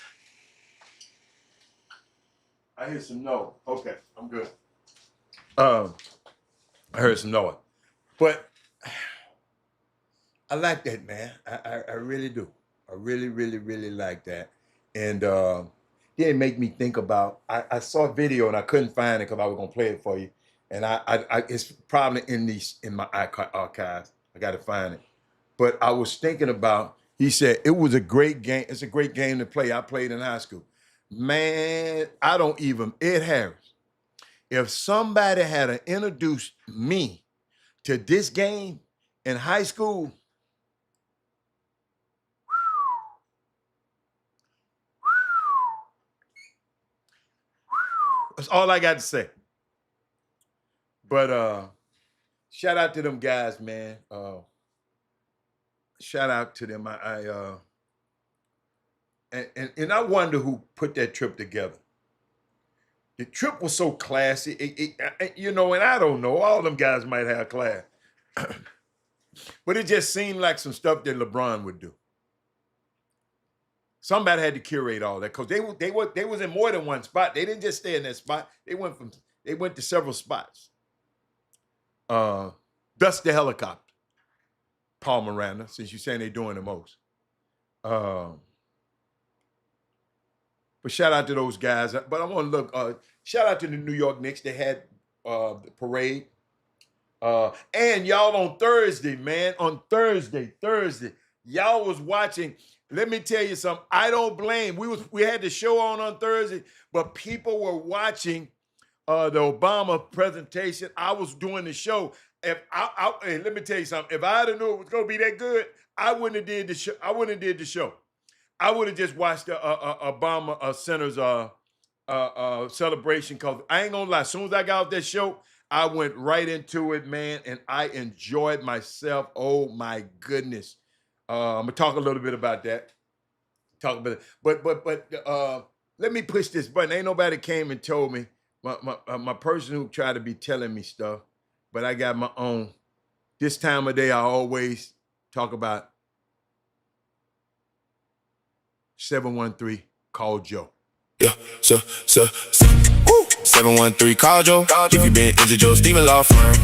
I hear some noise. Okay, I'm good. I heard some noise, but I like that, man. I really do. I really like that. And then it make me think about. I saw a video and I couldn't find it because I was gonna play it for you. And I it's probably in my archives. I got to find it. But I was thinking about. He said it was a great game. It's a great game to play. I played in high school. Man, I don't even Ed Harris. If somebody had introduced me to this game in high school. That's all I got to say. But shout out to them guys, man. Shout out to them. And I wonder who put that trip together. The trip was so classy. And I don't know. All them guys might have class. But it just seemed like some stuff that LeBron would do. Somebody had to curate all that because they was in more than one spot. They didn't just stay in that spot. They went to several spots. Thus the helicopter. Paul Miranda, since you're saying they're doing the most. But shout out to those guys. But I want to look. Shout out to the New York Knicks. They had the parade. And y'all on Thursday, man. On Thursday, y'all was watching. Let me tell you something. I don't blame. We had the show on Thursday, but people were watching the Obama presentation. I was doing the show. Hey, let me tell you something. If I had knew it was gonna be that good, I wouldn't have did the show. I wouldn't have did the show. I would have just watched the Obama Center's celebration. Cause I ain't gonna lie. As soon as I got off that show, I went right into it, man, and I enjoyed myself. Oh my goodness. I'm gonna talk a little bit about that. Talk about it, but let me push this button. Ain't nobody came and told me. My person who tried to be telling me stuff, but I got my own. This time of day, I always talk about 713 call Joe. Yeah, so, 713 call Joe. If you been into Joe Steven Law Firm.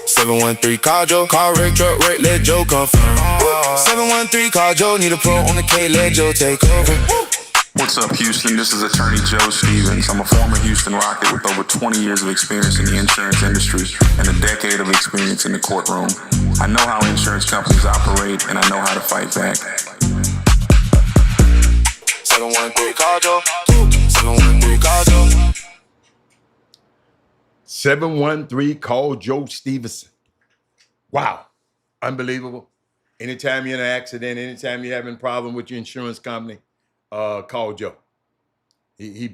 713 call Joe. Call Rick, truck, Rick, let Joe confirm. 713 call Joe. Need a pro on the K, let Joe take over. What's up, Houston? This is Attorney Joe Stevens. I'm a former Houston Rocket with over 20 years of experience in the insurance industry and a decade of experience in the courtroom. I know how insurance companies operate, and I know how to fight back. 713 call Joe. 713 call Joe. 713 call Joe Stevenson. Wow. Unbelievable. Anytime you're in an accident, anytime you're having a problem with your insurance company, call Joe. He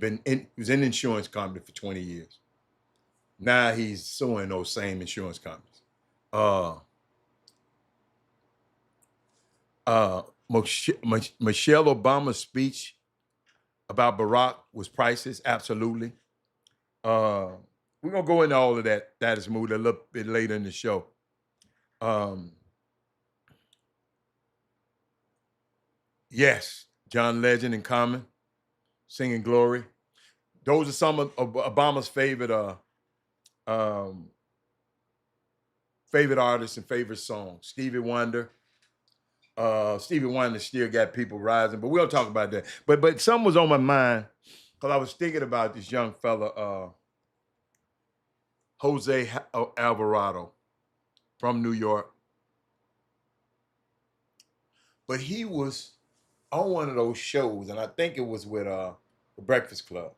was in the insurance company for 20 years. Now he's suing those same insurance companies. Michelle Obama's speech about Barack was priceless, absolutely. We're gonna go into all of that is moved a little bit later in the show. Yes, John Legend and Common, singing Glory. Those are some of Obama's favorite artists and favorite songs. Stevie Wonder. Stevie Wonder still got people rising, but we'll talk about that. But something was on my mind because I was thinking about this young fella, Jose Alvarado from New York. But he was on one of those shows, and I think it was with the Breakfast Club.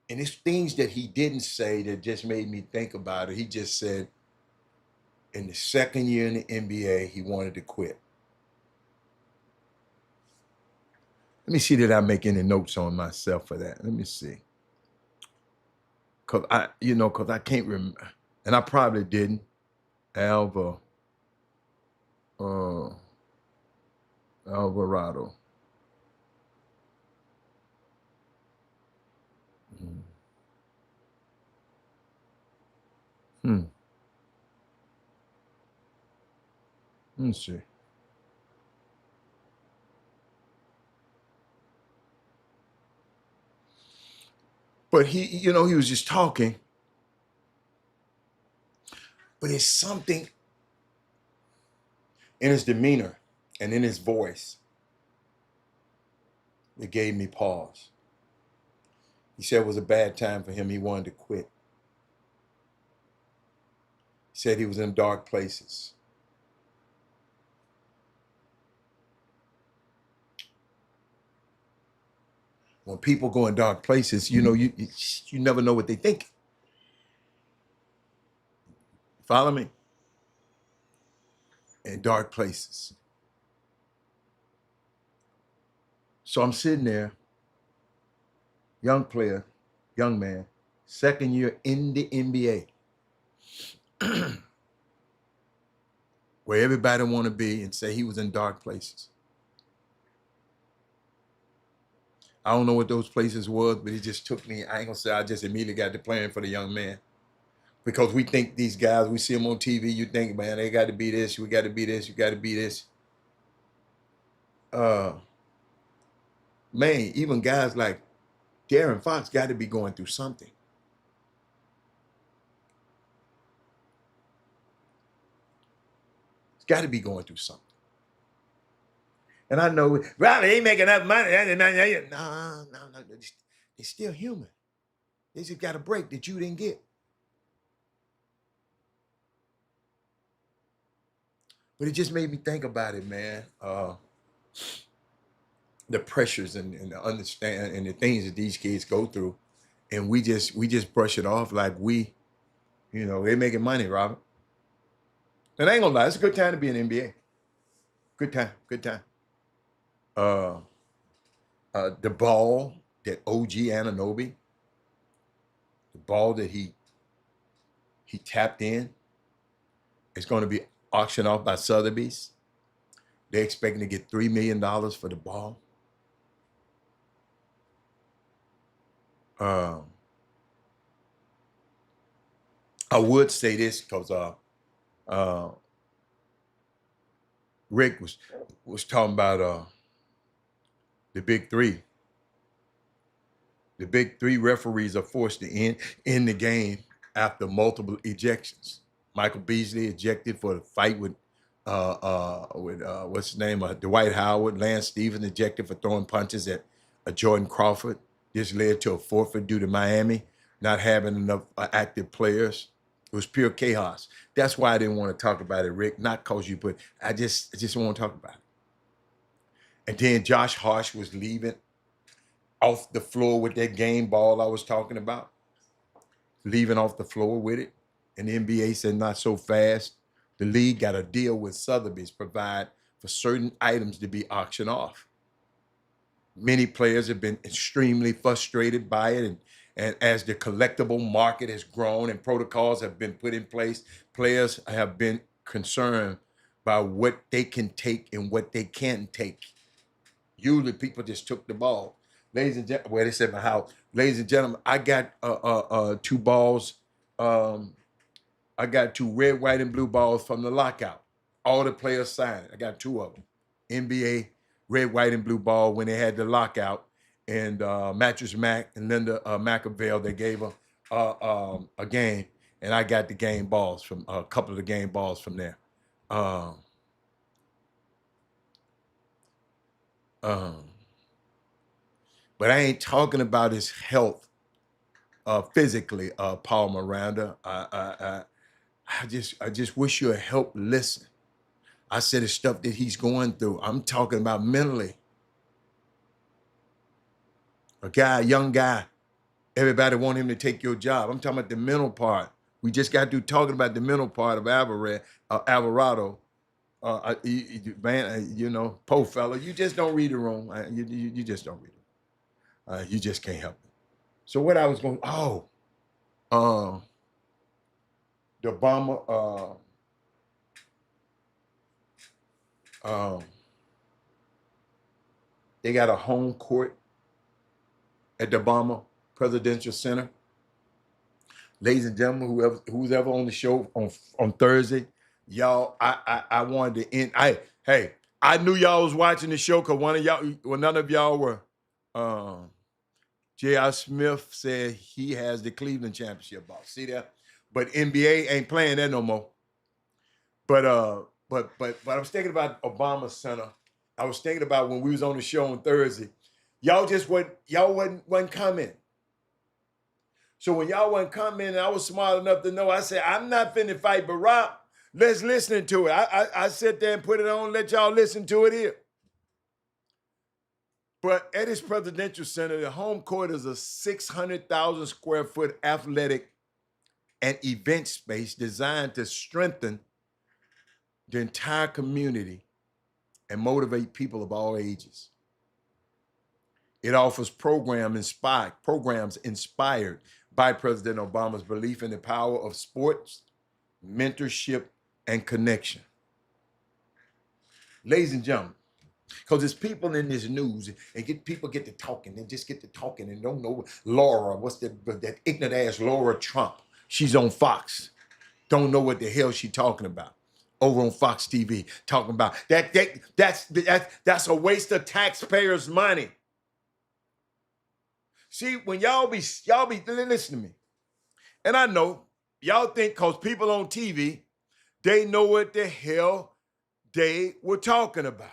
And it's things that he didn't say that just made me think about it. He just said in the second year in the NBA, he wanted to quit. Let me see that I make any notes on myself for that. Let me see. Cause I can't remember, and I probably didn't. Alvarado. Let's see. But he was just talking. But it's something in his demeanor and in his voice that gave me pause. He said it was a bad time for him. He wanted to quit. He said he was in dark places. When people go in dark places, you never know what they think. Follow me? In dark places. So I'm sitting there, young player, young man, second year in the NBA, where everybody want to be, and say he was in dark places. I don't know what those places was, but it just took me, I ain't gonna say I just immediately got to playing for the young man. Because we think these guys, we see them on TV, you think, man, they got to be this, we got to be this, you got to be this. Man, even guys like Darren Fox got to be going through something. He's got to be going through something. And I know, well, they ain't making enough money. No. They're still human. They just got a break that you didn't get. But it just made me think about it, man. The pressures and the understand and the things that these kids go through. And we just brush it off like they're making money, Robert. And I ain't gonna lie, it's a good time to be in the NBA. Good time. The ball that OG Anunoby, the ball that he tapped in, is going to be auctioned off by Sotheby's. They're expecting to get $3 million for the ball. I would say this because Rick was talking about the big three. The big three referees are forced to end the game after multiple ejections. Michael Beasley ejected for the fight with what's his name, Dwight Howard. Lance Stevens ejected for throwing punches at Jordan Crawford. This led to a forfeit due to Miami not having enough active players. It was pure chaos. That's why I didn't want to talk about it, Rick. Not because you put. I just want to talk about it. And then Josh Hart was leaving off the floor with that game ball I was talking about, leaving off the floor with it. And the NBA said, not so fast. The league got a deal with Sotheby's provide for certain items to be auctioned off. Many players have been extremely frustrated by it. And as the collectible market has grown and protocols have been put in place, players have been concerned by what they can take and what they can't take. Usually people just took the ball. Ladies and gentlemen, well, they said my house. Ladies and gentlemen, I got 2 balls. I got 2 red, white, and blue balls from the lockout. All the players signed it. I got 2 of them. NBA red, white, and blue ball when they had the lockout. And Mattress Mac and Linda McAvale, they gave her a game. And I got the game balls from a couple of the game balls from there. But I ain't talking about his health physically, Paul Miranda. I just wish you would help listen. I said the stuff that he's going through. I'm talking about mentally. A young guy, everybody want him to take your job. I'm talking about the mental part. We just got through talking about the mental part of Alvarado. Man, poor fella, you just don't read the room. You just don't read it. You just can't help it. So what I was going, the Obama, they got a home court at the Obama Presidential Center. Ladies and gentlemen, who's ever on the show on Thursday, y'all, I wanted to end. I knew y'all was watching the show because none of y'all were. J.R. Smith said he has the Cleveland championship ball. See that? But NBA ain't playing that no more. But I was thinking about Obama Center. I was thinking about when we was on the show on Thursday. Y'all wasn't coming. So when y'all wasn't coming, I was smart enough to know. I said, I'm not finna fight Barack. Let's listen to it. I sit there and put it on, let y'all listen to it here. But at his presidential center, the home court is a 600,000 square foot athletic and event space designed to strengthen the entire community and motivate people of all ages. It offers programs inspired by President Obama's belief in the power of sports, mentorship, and connection. Ladies and gentlemen, because there's people in this news and people get to talking and just get to talking and don't know Laura, what's that ignorant ass Laura Trump. She's on Fox. Don't know what the hell she's talking about. Over on Fox TV, talking about that's a waste of taxpayers' money. See, when y'all be listen to me. And I know y'all think because people on TV, they know what the hell they were talking about.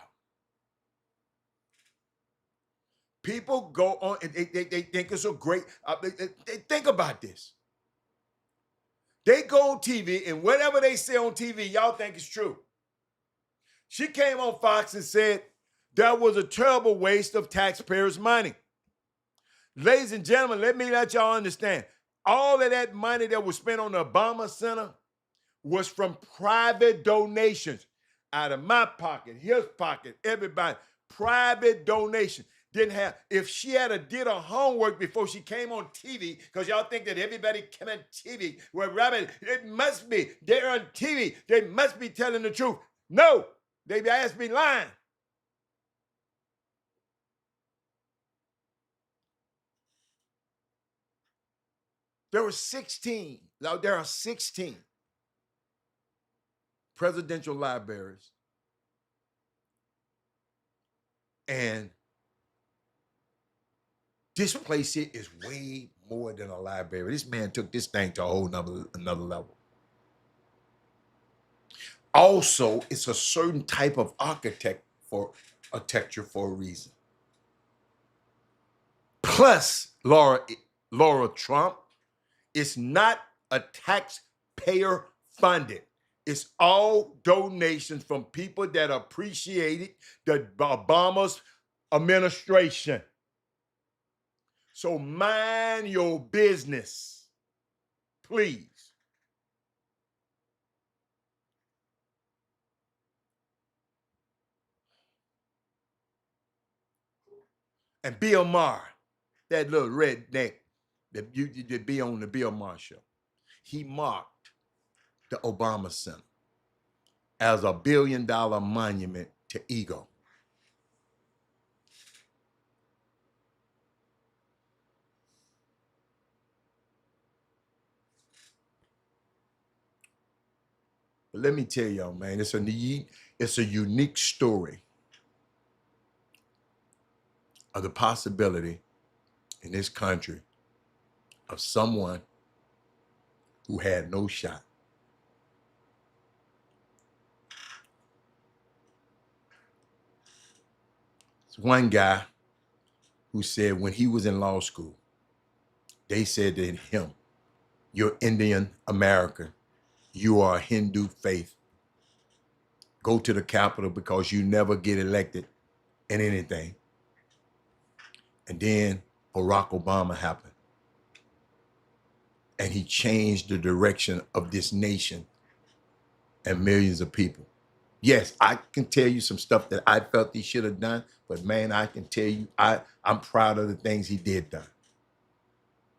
People go on and they think it's a great, they think about this. They go on TV and whatever they say on TV, y'all think is true. She came on Fox and said that was a terrible waste of taxpayers' money. Ladies and gentlemen, let me let y'all understand. All of that money that was spent on the Obama Center was from private donations. Out of my pocket, his pocket, everybody. Private donation. Didn't have, if she had did her homework before she came on TV, because y'all think that everybody came on TV, well, Robert, it must be, they're on TV, they must be telling the truth. No, they asked me lying. There are 16 presidential libraries. And this place here is way more than a library. This man took this thing to a whole another level. Also, it's a certain type of architecture for a reason. Plus, Laura Trump, it's not a taxpayer funded. It's all donations from people that appreciated the Obama's administration. So mind your business, please. And Bill Maher, that little redneck that be on the Bill Maher show, he marked the Obama Center as a $1 billion monument to ego. But let me tell y'all, man, it's a unique story of the possibility in this country of someone who had no shot. It's one guy who said when he was in law school, they said to him, "You're Indian American. You are a Hindu faith. Go to the Capitol because you never get elected in anything." And then Barack Obama happened. And he changed the direction of this nation and millions of people. Yes, I can tell you some stuff that I felt he should have done, but man, I can tell you, I'm proud of the things he did done.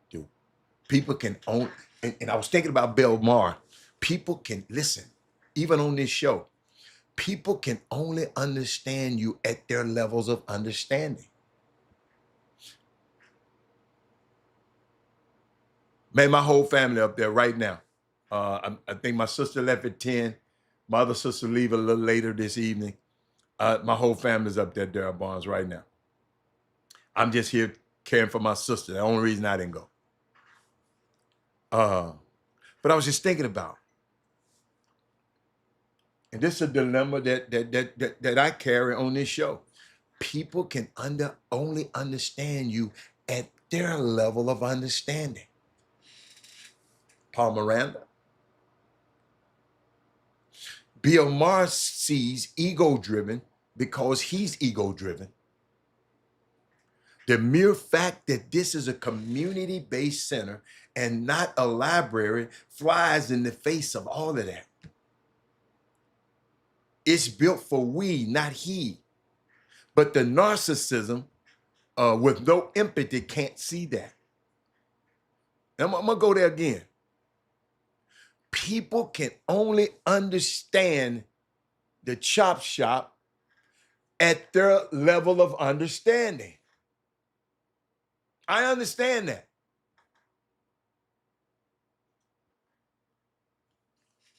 Dude, people can own, and I was thinking about Bill Maher. People can, listen, even on this show, people can only understand you at their levels of understanding. Man, my whole family up there right now. I think my sister left at 10. My other sister leave a little later this evening. My whole family's up there at Darryl Barnes right now. I'm just here caring for my sister. The only reason I didn't go. But I was just thinking about, and this is a dilemma that I carry on this show. People can only understand you at their level of understanding. Paul Miranda. Bill Maher sees ego-driven because he's ego-driven. The mere fact that this is a community-based center and not a library flies in the face of all of that. It's built for we, not he. But the narcissism with no empathy can't see that. I'm going to go there again. People can only understand the Chop Shop at their level of understanding. I understand that.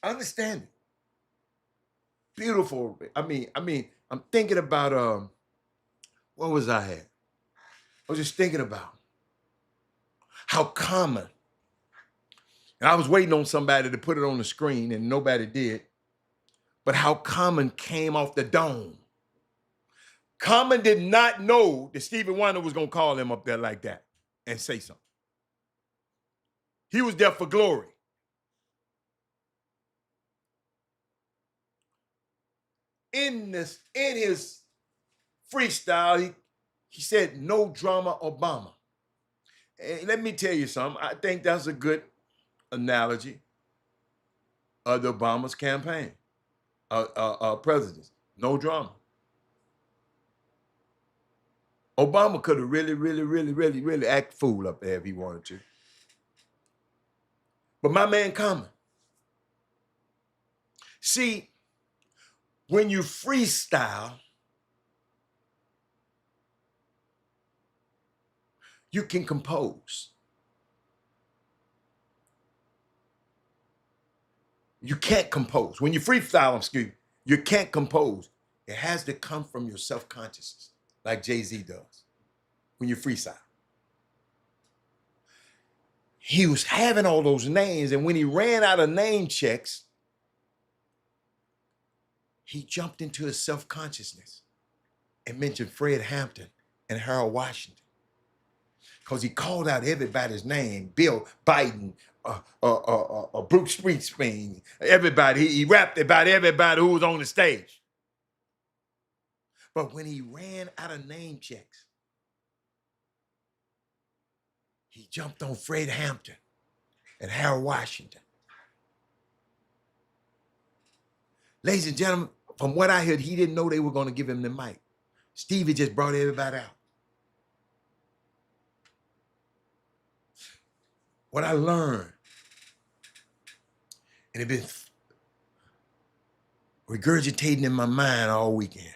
I understand it. Beautiful. I mean, I'm thinking about what was I at? I was just thinking about how common. And I was waiting on somebody to put it on the screen and nobody did. But how common came off the dome. Common did not know that Stevie Wonder was going to call him up there like that and say something. He was there for glory. In his freestyle, he said, "No drama, Obama." And let me tell you something. I think that's a good analogy of the Obama's campaign, presidents. No drama. Obama could have really act fool up there if he wanted to. But my man Common. See, when you freestyle, you can compose. You can't compose. When you freestyle, excuse me, you can't compose. It has to come from your self-consciousness, like Jay-Z does when you freestyle. He was having all those names, and when he ran out of name checks, he jumped into his self-consciousness and mentioned Fred Hampton and Harold Washington. Because he called out everybody's name, Bill Biden, Bruce Springsteen, everybody. He rapped about everybody who was on the stage. But when he ran out of name checks, he jumped on Fred Hampton and Harold Washington. Ladies and gentlemen, from what I heard, he didn't know they were going to give him the mic. Stevie just brought everybody out. What I learned, and it been regurgitating in my mind all weekend.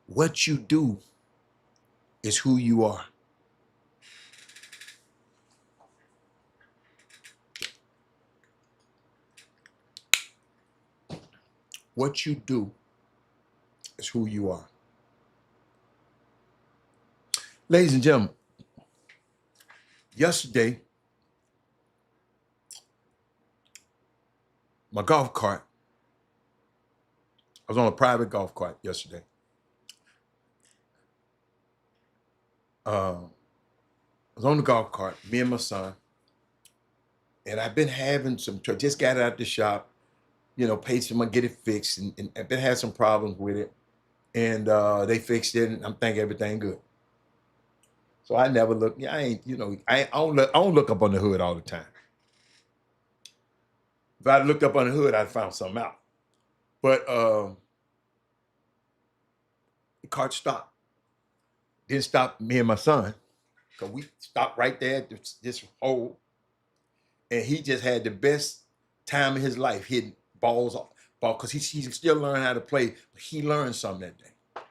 What you do is who you are. What you do is who you are. Ladies and gentlemen, yesterday, my golf cart, I was on a private golf cart yesterday. I was on the golf cart, me and my son, and I've been having some trouble. Just got it out the shop, paid someone, get it fixed, and I've been having some problems with it. And they fixed it, and I'm thinking everything good. So I never look. I don't look up on the hood all the time. If I looked up on the hood, I'd found something out. But the cart stopped. Didn't stop me and my son, because we stopped right there at this hole. And he just had the best time of his life hitting balls off, because he's still learning how to play. But he learned something that day.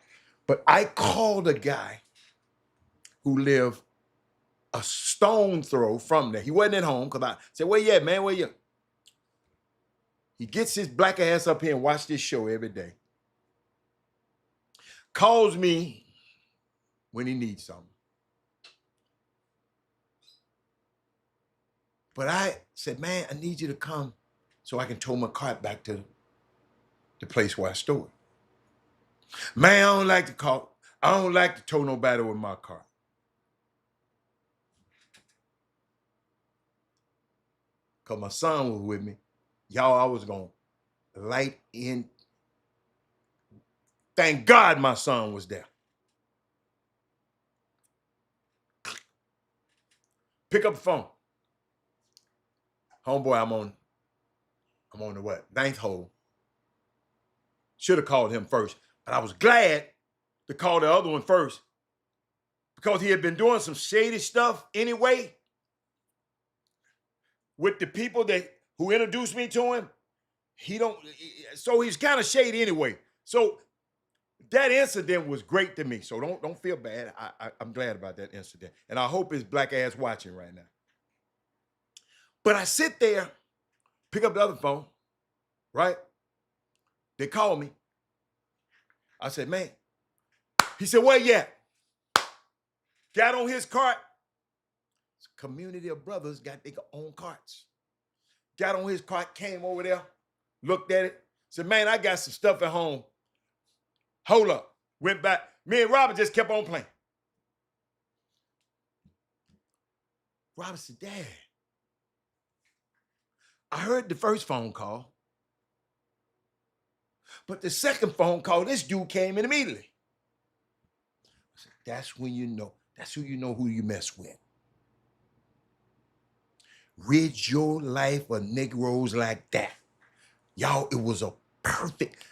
But I called a guy who lived a stone throw from there. He wasn't at home, because I said, "Where you at, man? Where you?" He gets his black ass up here and watch this show every day. Calls me when he needs something. But I said, "Man, I need you to come so I can tow my cart back to the place where I store it." "Man, I don't like to call. I don't like to tow nobody with my car." Because my son was with me. Y'all, I was going to light in. Thank God my son was there. Pick up the phone. Homeboy, I'm on the what? 9th hole. Should have called him first. But I was glad to call the other one first, because he had been doing some shady stuff anyway with the people who introduced me to him. So he's kind of shady anyway. So that incident was great to me. So don't feel bad. I'm glad about that incident. And I hope his black ass watching right now. But I sit there, pick up the other phone, right? They call me. I said, "Man." He said, "Where you at?" Got on his cart. It's a community of brothers got their own carts. Got on his cart, came over there, looked at it. Said, man, I got some stuff at home. Hold up. Went back. Me and Robert just kept on playing. Robert said, Dad, I heard the first phone call, but the second phone call, this dude came in immediately. I said, that's when you know. That's who you know who you mess with. Rid your life of Negroes like that. Y'all, it was a perfect,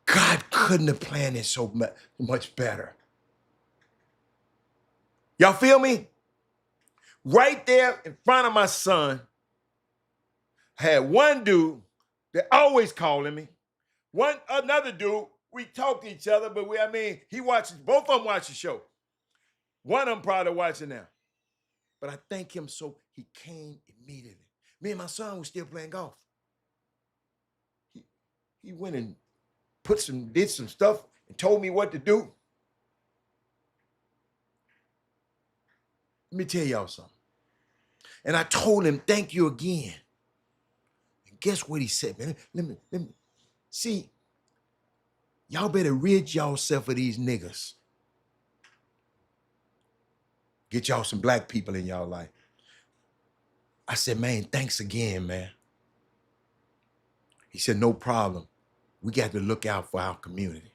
God couldn't have planned it so much better. Y'all feel me? Right there in front of my son, I had one dude that always calling me. Another dude, we talk to each other, but he watches, both of them watch the show. One of them probably watching now. But I thank him so he came immediately. Me and my son was still playing golf. He went and did some stuff and told me what to do. Let me tell y'all something. And I told him, thank you again. And guess what he said, man? Let me. See, y'all better rid yourself of these niggas. Get y'all some black people in y'all life. I said, man, thanks again, man. He said, no problem. We got to look out for our community.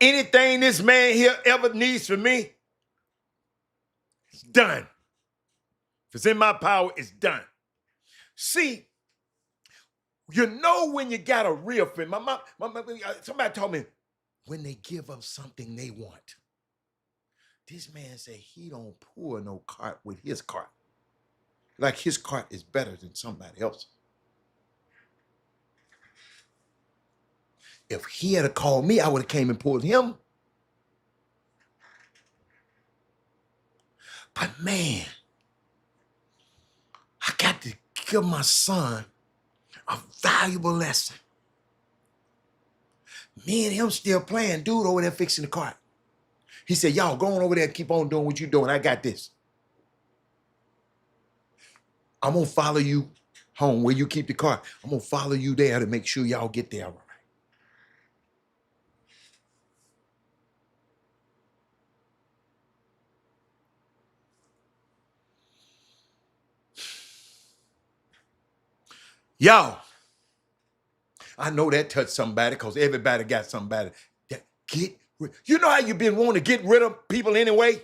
Anything this man here ever needs from me, it's done. If it's in my power, it's done. See, you know when you got a real friend. Somebody told me, when they give up something they want. This man said he don't pull no cart with his cart. Like his cart is better than somebody else. If he had called me, I would have came and pulled him. But man, I got to give my son a valuable lesson. Me and him still playing, dude over there fixing the cart. He said, y'all go on over there and keep on doing what you're doing. I got this. I'm going to follow you home where you keep the cart. I'm going to follow you there to make sure y'all get there all right. Y'all, I know that touched somebody because everybody got somebody that you know how you been wanting to get rid of people anyway?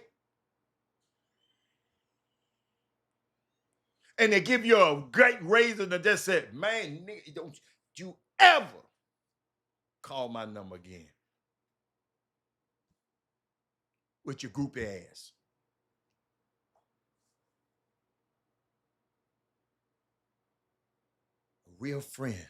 And they give you a great reason to just say, man, nigga, don't you ever call my number again with your groupie ass. A real friend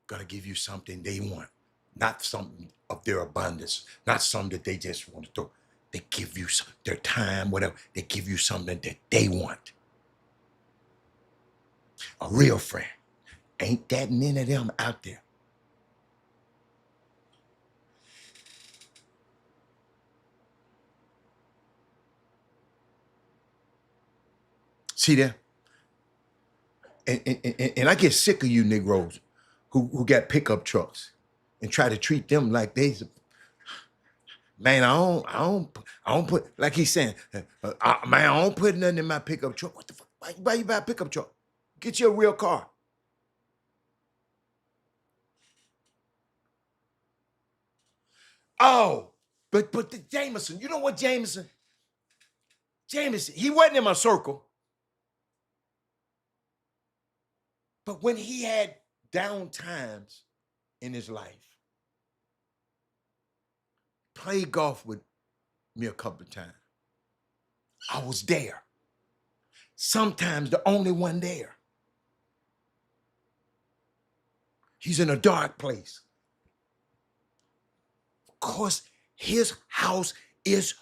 gonna give you something they want, not something of their abundance, not something that they just want to throw. They give you their time, whatever. They give you something that they want. A real friend. Ain't that many of them out there. See that? And I get sick of you Negroes who got pickup trucks and try to treat them like they, man, I don't put, like he's saying, man, I don't put nothing in my pickup truck. What the fuck? Why you buy a pickup truck? Get you a real car. Oh, but the Jameson, you know what Jameson, he wasn't in my circle. But when he had down times in his life, played golf with me a couple of times. I was there. Sometimes the only one there. He's in a dark place. Of course, his house is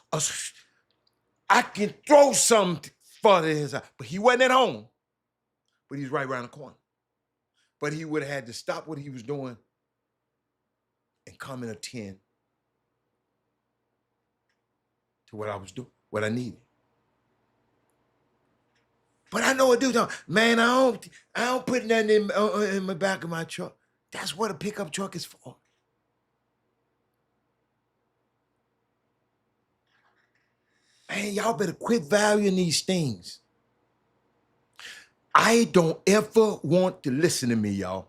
I can throw something further than his house, but he wasn't at home. But he's right around the corner. But he would have had to stop what he was doing and come and attend to what I was doing, what I needed. But I know what dude. Man, I don't put nothing in my back of my truck. That's what a pickup truck is for. Man, y'all better quit valuing these things. I don't ever want to listen to me, y'all.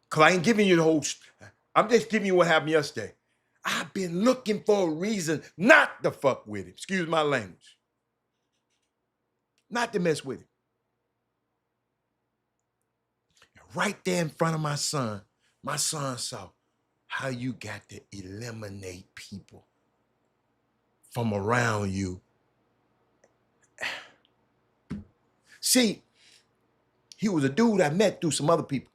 Because I ain't giving you the whole... I'm just giving you what happened yesterday. I've been looking for a reason not to fuck with it. Excuse my language. Not to mess with it. Right there in front of my son saw how you got to eliminate people from around you. See, he was a dude I met through some other people.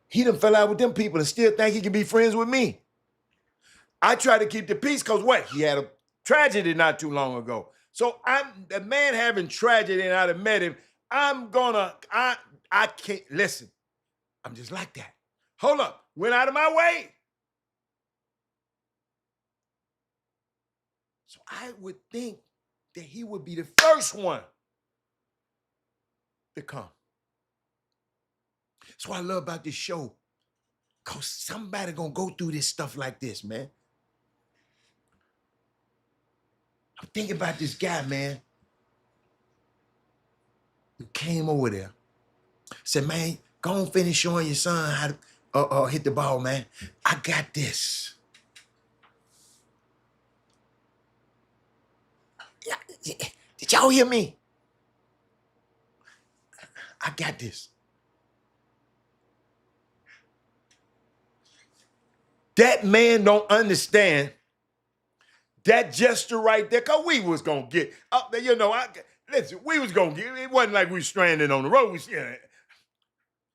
He done fell out with them people and still think he can be friends with me. I try to keep the peace because what? He had a tragedy not too long ago. So I'm the man having tragedy and I'd have met him. I can't, listen, I'm just like that. Hold up, went out of my way. So I would think that he would be the first one to come. That's what I love about this show. Because somebody gonna go through this stuff like this, man. I'm thinking about this guy, man, who came over there. Said, man, go on finish showing your son how to hit the ball, man. I got this. Did y'all hear me? I got this. That man don't understand that gesture right there, because we was going to get up there, listen, we was going to get, it wasn't like we was stranded on the road.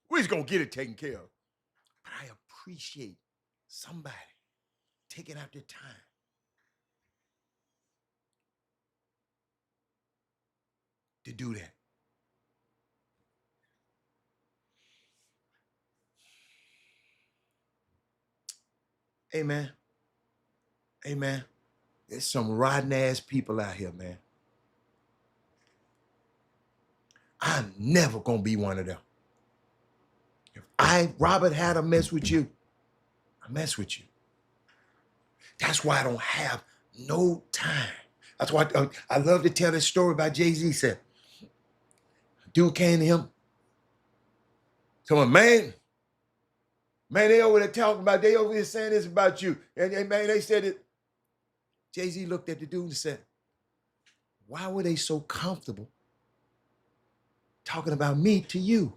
We was going to get it taken care of. But I appreciate somebody taking out their time to do that. Hey, man. Hey, man. There's some rotten ass people out here, man. I'm never gonna be one of them. If Robert, had to mess with you, I mess with you. That's why I don't have no time. That's why I love to tell this story about Jay-Z said. Dude came to him. Come on, man, they over there talking about, they over here saying this about you. And man, they said it. Jay-Z looked at the dude and said, why were they so comfortable talking about me to you?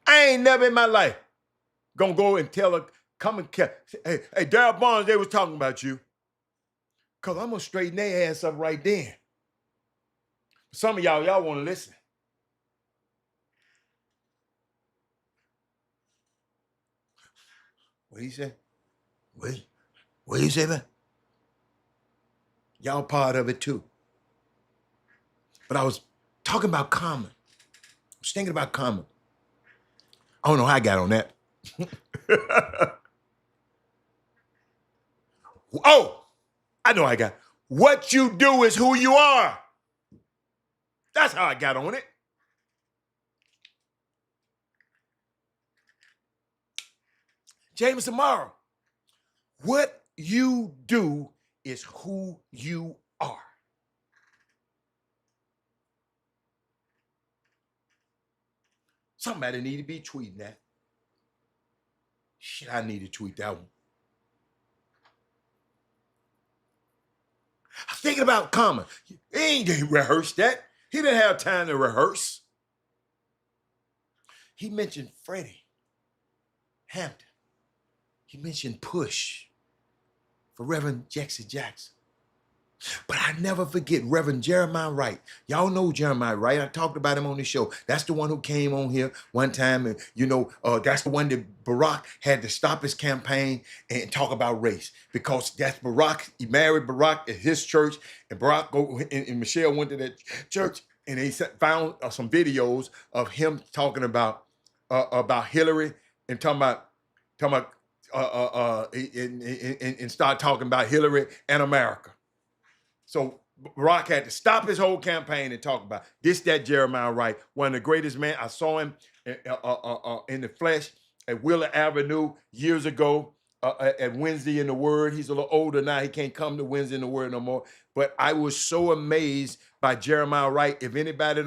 I ain't never in my life gonna go and tell her, come and hey, Darryl Barnes, they was talking about you. Cause I'm gonna straighten their ass up right then. Some of y'all wanna listen. What he say? What you say, man? Y'all part of it too. But I was talking about Common. I was thinking about Common. I don't know how I got on that. Oh, I know I got. What you do is who you are. That's how I got on it. James tomorrow. What you do is who you are. Somebody need to be tweeting that. Shit, I need to tweet that one. I'm thinking about Common. He ain't rehearsed that. He didn't have time to rehearse. He mentioned Freddie Hampton. He mentioned Push for Reverend Jackson Jackson. But I never forget Reverend Jeremiah Wright. Y'all know Jeremiah Wright. I talked about him on the show. That's the one who came on here one time. And, that's the one that Barack had to stop his campaign and talk about race. Because that's Barack. He married Barack at his church. And Barack and Michelle went to that church. And they found some videos of him talking about Hillary and talking about and start talking about Hillary and America. So Barack had to stop his whole campaign and talk about this, that Jeremiah Wright, one of the greatest men. I saw him in the flesh at Wheeler Avenue years ago at Wednesday in the Word. He's a little older now. He can't come to Wednesday in the Word no more. But I was so amazed by Jeremiah Wright. If anybody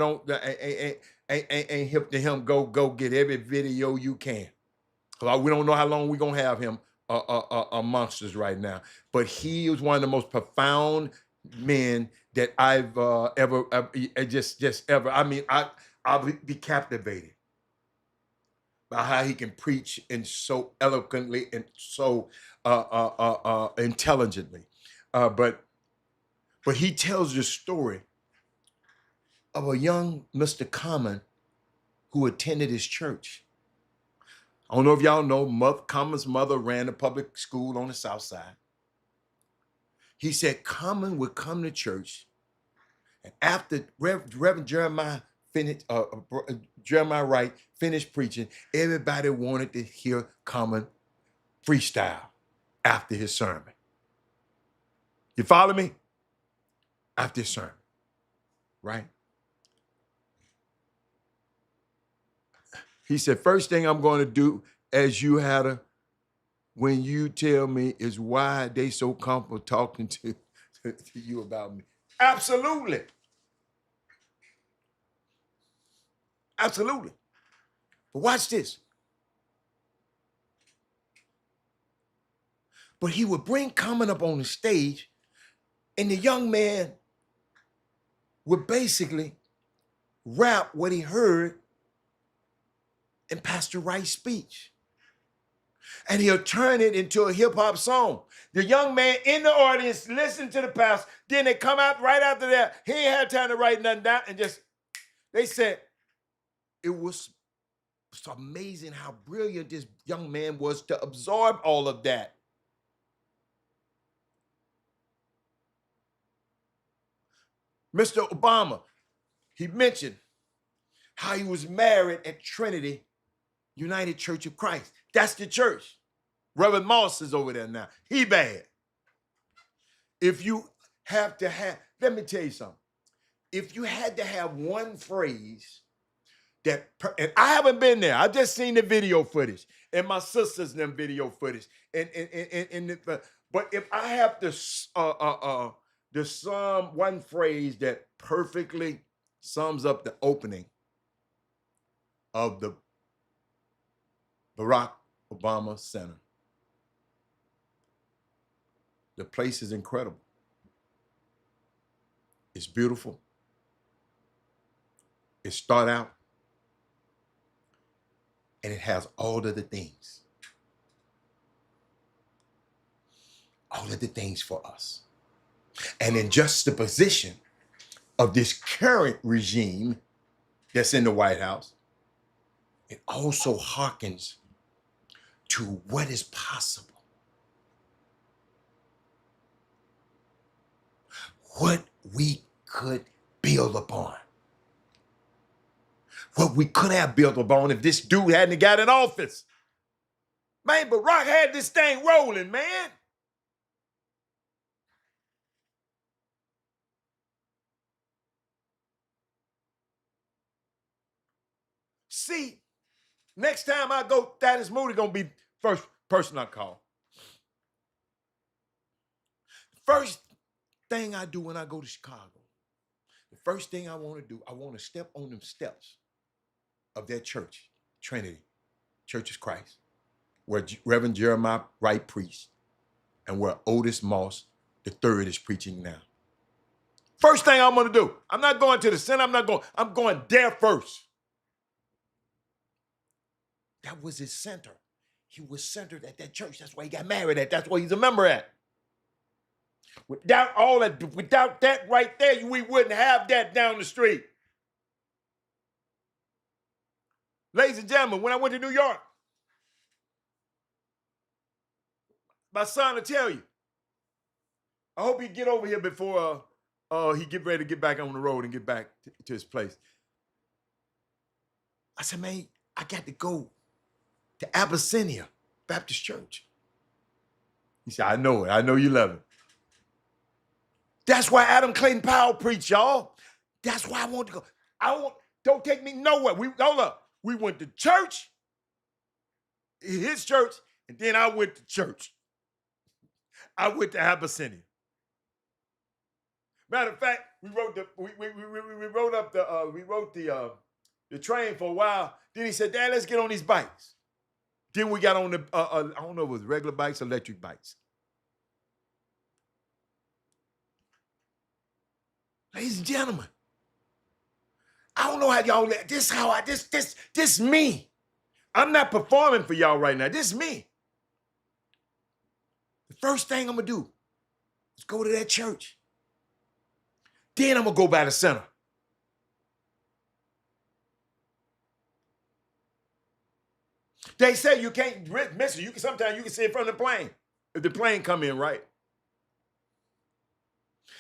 ain't hip to him, go get every video you can. We don't know how long we're going to have him amongst us right now. But he was one of the most profound men that I've ever. I mean, I'll be captivated by how he can preach and so eloquently and so intelligently. But he tells the story of a young Mr. Common who attended his church. I don't know if y'all know, Common's mother ran a public school on the South Side. He said Common would come to church, and after Reverend Jeremiah Wright finished preaching, everybody wanted to hear Common freestyle after his sermon. You follow me? After his sermon, right? He said, first thing I'm going to do, as you had a, when you tell me, is why they so comfortable talking to you about me. Absolutely. Absolutely. But watch this. But he would bring Common up on the stage, and the young man would basically rap what he heard in Pastor Wright's speech. And he'll turn it into a hip-hop song. The young man in the audience listened to the pastor, then they come out right after that. He ain't had time to write nothing down, and they said, it was amazing how brilliant this young man was to absorb all of that. Mr. Obama, he mentioned how he was married at Trinity United Church of Christ. That's the church. Reverend Moss is over there now. He bad. If you have to have, let me tell you something. If you had to have one phrase that, and I haven't been there. I've just seen the video footage and my sister's them video footage. But if I have to sum one phrase that perfectly sums up the opening of the Barack Obama Center. The place is incredible. It's beautiful. It's thought out. And it has all of the things. All of the things for us. And in juxtaposition of this current regime that's in the White House, it also hearkens to what is possible. What we could build upon. What we could have built upon if this dude hadn't got in office. Man, Barack had this thing rolling, man. See, next time I go, Thaddeus Moody gonna be first person I call. First thing I do when I go to Chicago, the first thing I want to do, I want to step on them steps of that church, Trinity, Church of Christ, where Reverend Jeremiah Wright preached and where Otis Moss III is preaching now. First thing I'm going to do, I'm not going to the center, I'm going there first. That was his center. He was centered at that church. That's why he got married at. That's why he's a member at. Without all that, without that right there, we wouldn't have that down the street. Ladies and gentlemen, when I went to New York, my son will tell you, I hope he get over here before he get ready to get back on the road and get back to his place. I said, man, I got to go to Abyssinia Baptist Church. He said, I know it. I know you love it. That's why Adam Clayton Powell preached, y'all. That's why I want to go. Don't take me nowhere. Hold up. We went to church, his church, and then I went to church. I went to Abyssinia. Matter of fact, we wrote the train for a while. Then he said, Dad, let's get on these bikes. Then we got on the I don't know if it was regular bikes, electric bikes. Ladies and gentlemen, I don't know how y'all, this me. I'm not performing for y'all right now. This is me. The first thing I'm gonna do is go to that church. Then I'm gonna go by the center. They say you can't miss it. Sometimes you can see it from the plane. If the plane come in right.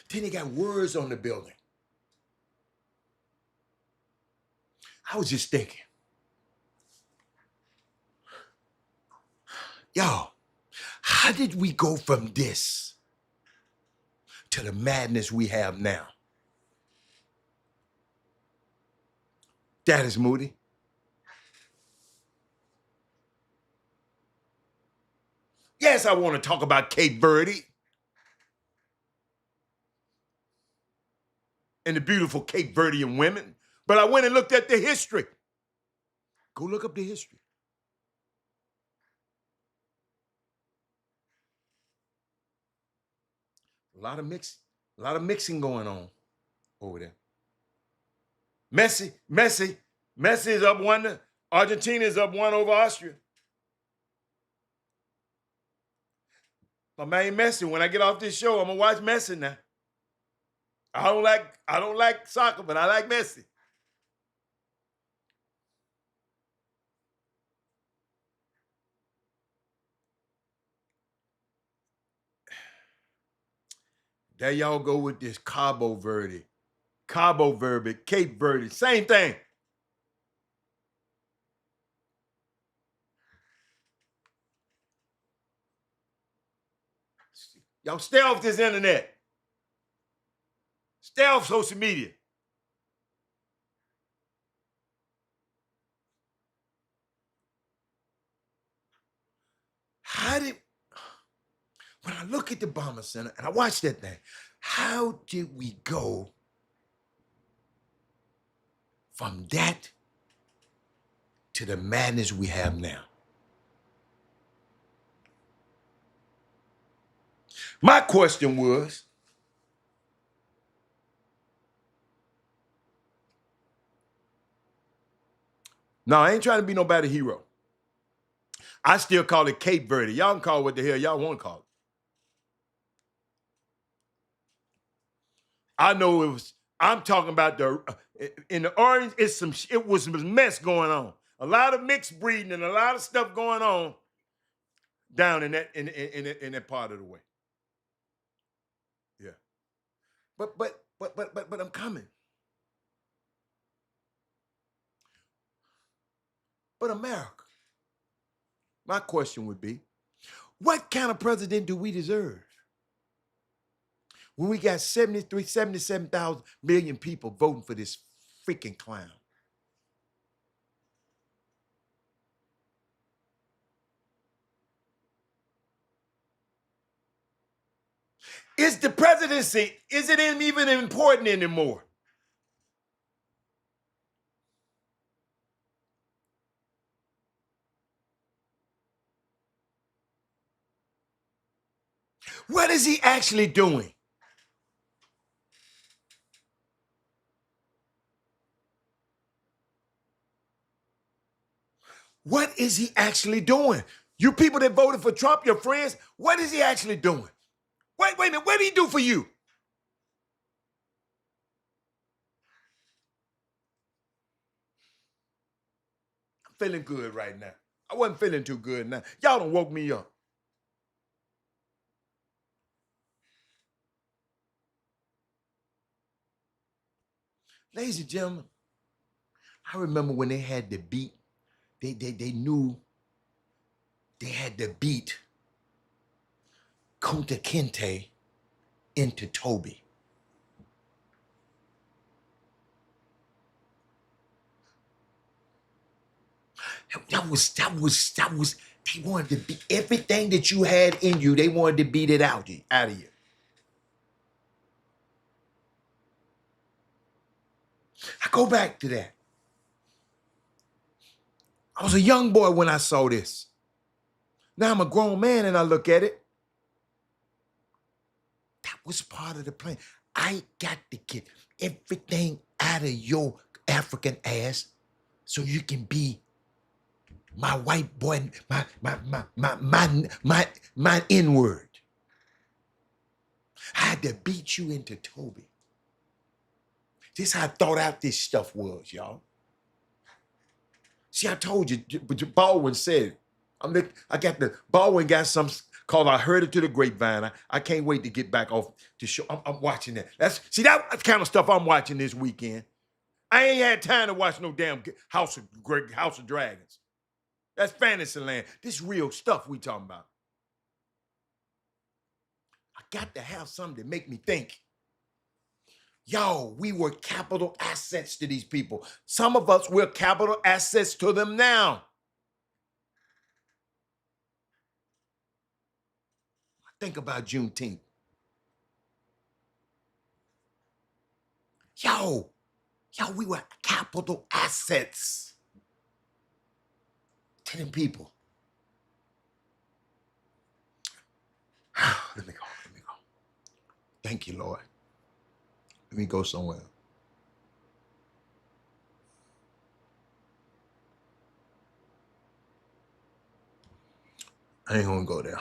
Then they got words on the building. I was just thinking, y'all, how did we go from this to the madness we have now? That is Moody. Yes, I want to talk about Cape Verde and the beautiful Cape Verdean women, but I went and looked at the history. Go look up the history. A lot of mixing going on over there. Messi is up 1. Argentina is up 1 over Austria. My man Messi, when I get off this show, I'm gonna watch Messi now. I don't like soccer, but I like Messi. There y'all go with this Cabo Verde, Cape Verde, same thing. Y'all stay off this internet. Stay off social media. When I look at the Bomber Center and I watch that thing, how did we go from that to the madness we have now? My question was, no, I ain't trying to be nobody hero. I still call it Cape Verde. Y'all can call it what the hell y'all want to call it. I know I'm talking about in the orange, it was some mess going on. A lot of mixed breeding and a lot of stuff going on down in that part of the way. Yeah. But I'm coming. But America, my question would be, what kind of president do we deserve? When we got 77,000 million people voting for this freaking clown. Is the presidency, is it even important anymore? What is he actually doing? What is he actually doing? You people that voted for Trump, your friends, what is he actually doing? Wait a minute, what did he do for you? I'm feeling good right now. I wasn't feeling too good now. Y'all done woke me up. Ladies and gentlemen, I remember when they had the beat, they knew they had the beat Kunta Kinte into Toby. That was, they wanted to be, everything that you had in you, they wanted to beat it out of you. I go back to that. I was a young boy when I saw this. Now I'm a grown man and I look at it. That was part of the plan. I got to get everything out of your African ass so you can be my white boy, my N-word. I had to beat you into Toby. This how thought out this stuff was, y'all. See, I told you, but Baldwin said it. Baldwin got something called I Heard It to the Grapevine. I can't wait to get back off to show. I'm watching that. That's the kind of stuff I'm watching this weekend. I ain't had time to watch no damn House of Dragons. That's Fantasyland. This real stuff we talking about. I got to have something to make me think. Yo, we were capital assets to these people. Some of us, we're capital assets to them now. Think about Juneteenth. Yo, we were capital assets to them people. Let me go. Thank you, Lord. Let me go somewhere. I ain't gonna go there.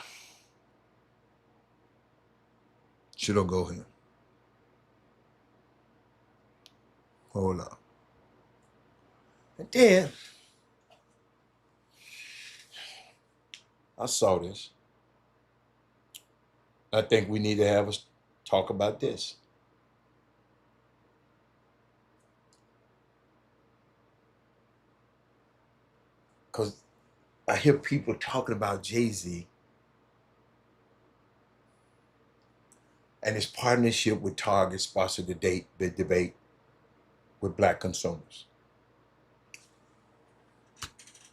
Should I go here? Hold up. And then I saw this. I think we need to have us talk about this. Because I hear people talking about Jay-Z and his partnership with Target sponsored the debate with black consumers.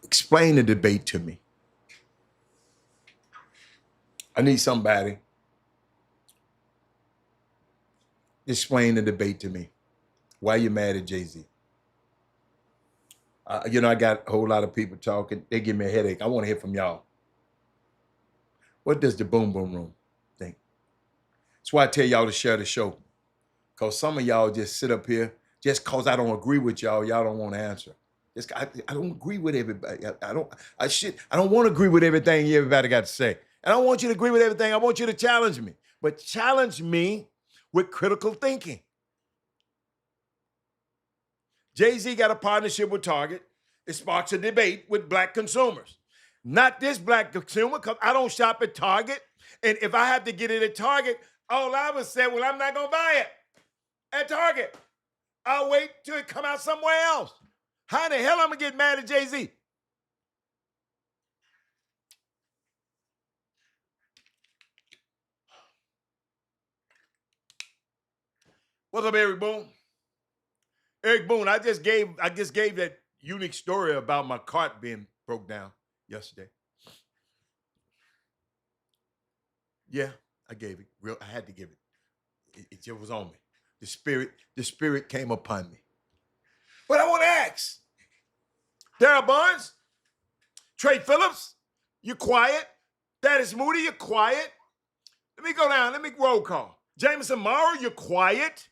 Explain the debate to me. I need somebody. Explain the debate to me. Why you mad at Jay-Z? I got a whole lot of people talking. They give me a headache. I want to hear from y'all. What does the Boom Boom Room think? That's why I tell y'all to share the show. Because some of y'all just sit up here, just because I don't agree with y'all don't want to answer. I don't agree with everybody. I don't want to agree with everything everybody got to say. I don't want you to agree with everything. I want you to challenge me. But challenge me with critical thinking. Jay-Z got a partnership with Target. It sparks a debate with black consumers. Not this black consumer, because I don't shop at Target. And if I have to get it at Target, all I would say, well, I'm not going to buy it at Target. I'll wait till it come out somewhere else. How in the hell I'm going to get mad at Jay-Z? What's up, Eric Boone? Eric Boone, I just gave that unique story about my cart being broke down yesterday. Yeah, I gave it. I had to give it. It just was on me. The spirit came upon me. But I want to ask, Darryl Barnes, Trey Phillips, you quiet. Thaddeus Moody, you quiet. Let me go down. Let me roll call. Jameson Morrow, you quiet.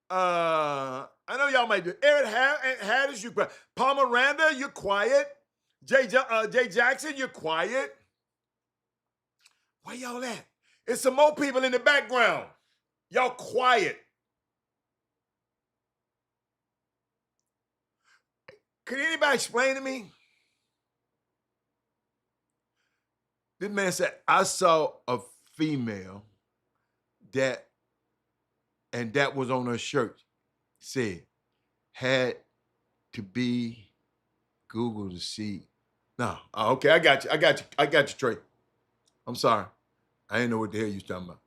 I know y'all might do it. Eric Haddis, you quiet. Paul Miranda, you quiet. Jay Jackson, you quiet. Where y'all at? It's some more people in the background. Y'all quiet. Can anybody explain to me? This man said, I saw a female that was on her shirt, said, had to be Google to see. No, okay, I got you, Trey. I'm sorry. I didn't know what the hell you was talking about.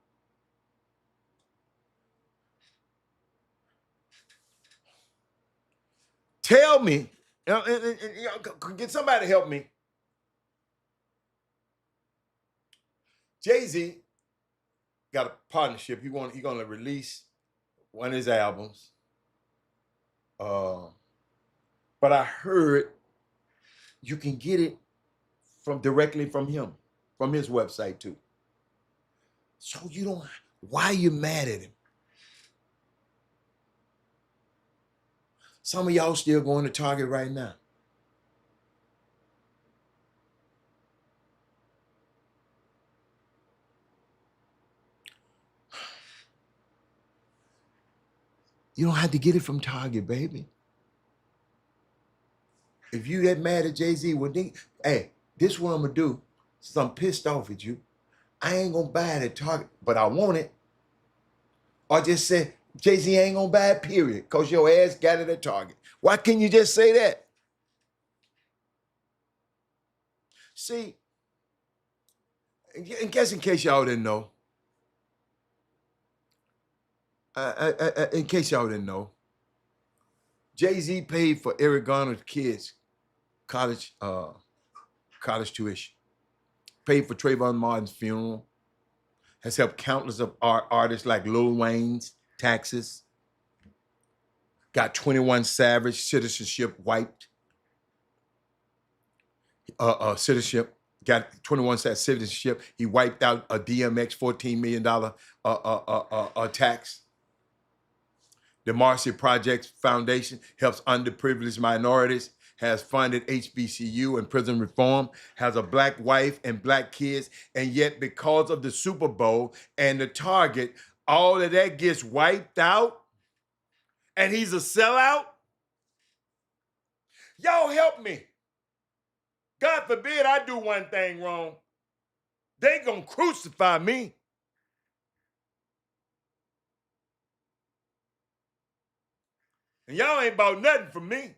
Tell me, can somebody help me? Jay-Z got a partnership. He gonna release one of his albums. But I heard you can get it directly from him, from his website too. So you don't, why are you mad at him? Some of y'all still going to Target right now. You don't have to get it from Target, baby. If you get mad at Jay-Z, well, hey, this is what I'm gonna do. Since I'm pissed off at you, I ain't gonna buy it at Target, but I want it. Or just say, Jay-Z ain't gonna buy it, period, because your ass got it at Target. Why can't you just say that? See, in case y'all didn't know, in case y'all didn't know, Jay-Z paid for Eric Garner's kids' college tuition, paid for Trayvon Martin's funeral, has helped countless of artists like Lil Wayne's taxes, got 21 Savage citizenship wiped, citizenship, got 21 Savage citizenship. He wiped out a DMX $14 million tax. The Marcy Project Foundation helps underprivileged minorities, has funded HBCU and prison reform, has a black wife and black kids, and yet because of the Super Bowl and the Target, all of that gets wiped out, and he's a sellout? Y'all help me. God forbid I do one thing wrong. They gonna crucify me. And y'all ain't bought nothing from me.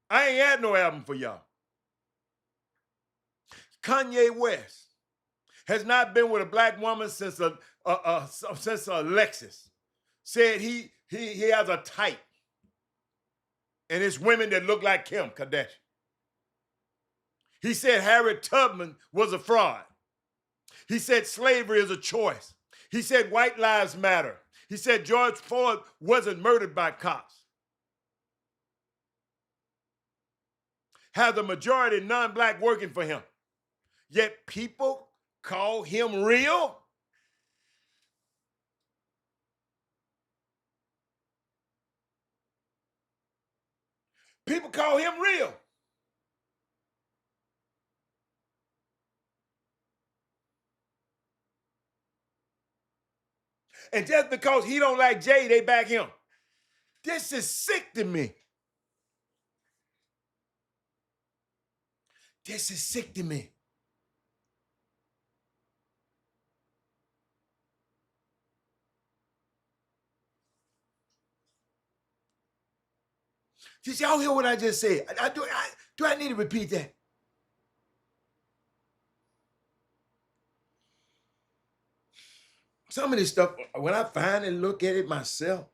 I ain't had no album for y'all. Kanye West has not been with a black woman since Alexis. Said he has a type. And it's women that look like Kim Kardashian. He said Harriet Tubman was a fraud. He said slavery is a choice. He said white lives matter. He said George Floyd wasn't murdered by cops. Has a majority non-black working for him. Yet people call him real? People call him real. And just because he don't like Jay, they back him. This is sick to me. This is sick to me. Did y'all hear what I just said? Do I need to repeat that? Some of this stuff, when I finally look at it myself,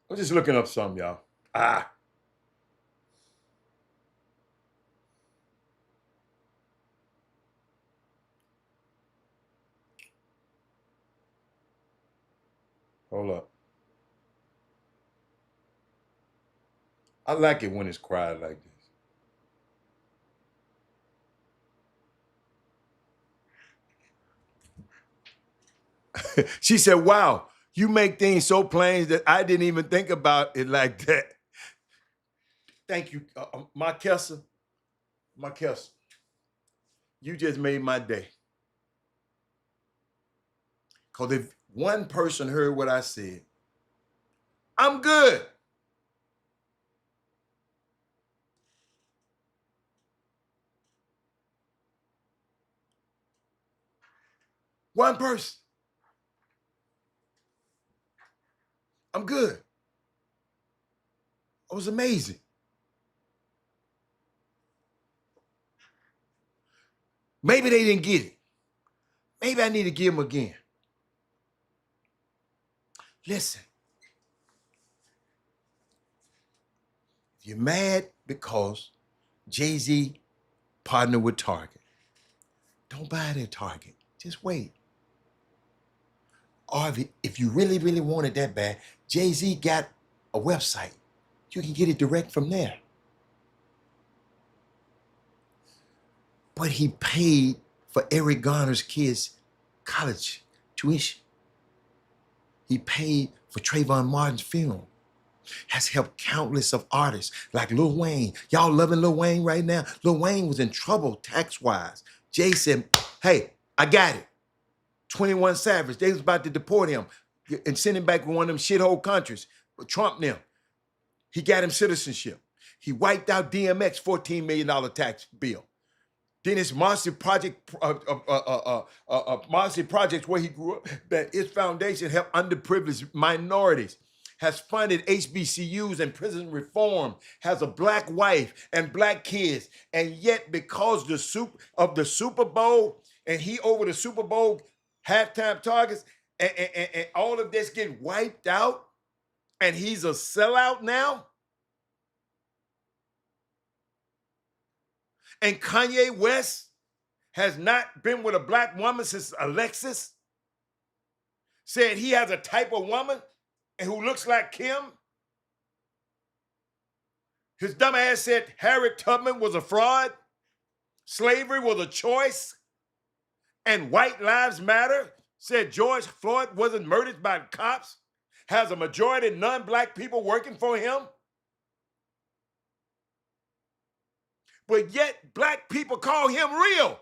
I'm just looking up something, y'all. Hold up. I like it when it's quiet like this. She said, wow, you make things so plain that I didn't even think about it like that. Thank you, Marquessa. Marquessa, you just made my day. Because if one person heard what I said, I'm good. One person. I'm good. It was amazing. Maybe they didn't get it. Maybe I need to give them again. Listen, if you're mad because Jay-Z partnered with Target, don't buy it at Target. Just wait. Or if you really, really want it that bad, Jay-Z got a website. You can get it direct from there. But he paid for Eric Garner's kids' college tuition. He paid for Trayvon Martin's funeral. Has helped countless of artists like Lil Wayne. Y'all loving Lil Wayne right now? Lil Wayne was in trouble tax-wise. Jay said, hey, I got it. 21 Savage, they was about to deport him and send him back to one of them shithole countries. Trump them. He got him citizenship. He wiped out DMX $14 million tax bill. Then his Marcy Project, Marcy Projects, where he grew up, that his foundation helped underprivileged minorities, has funded HBCUs and prison reform, has a black wife and black kids, and yet because of the Super Bowl, and he over the Super Bowl halftime targets, and all of this get wiped out, and he's a sellout now? And Kanye West has not been with a black woman since Alexis? Said he has a type of woman and who looks like Kim? His dumb ass said Harriet Tubman was a fraud, slavery was a choice, and white lives matter. Said George Floyd wasn't murdered by cops, has a majority of non-black people working for him. But yet black people call him real.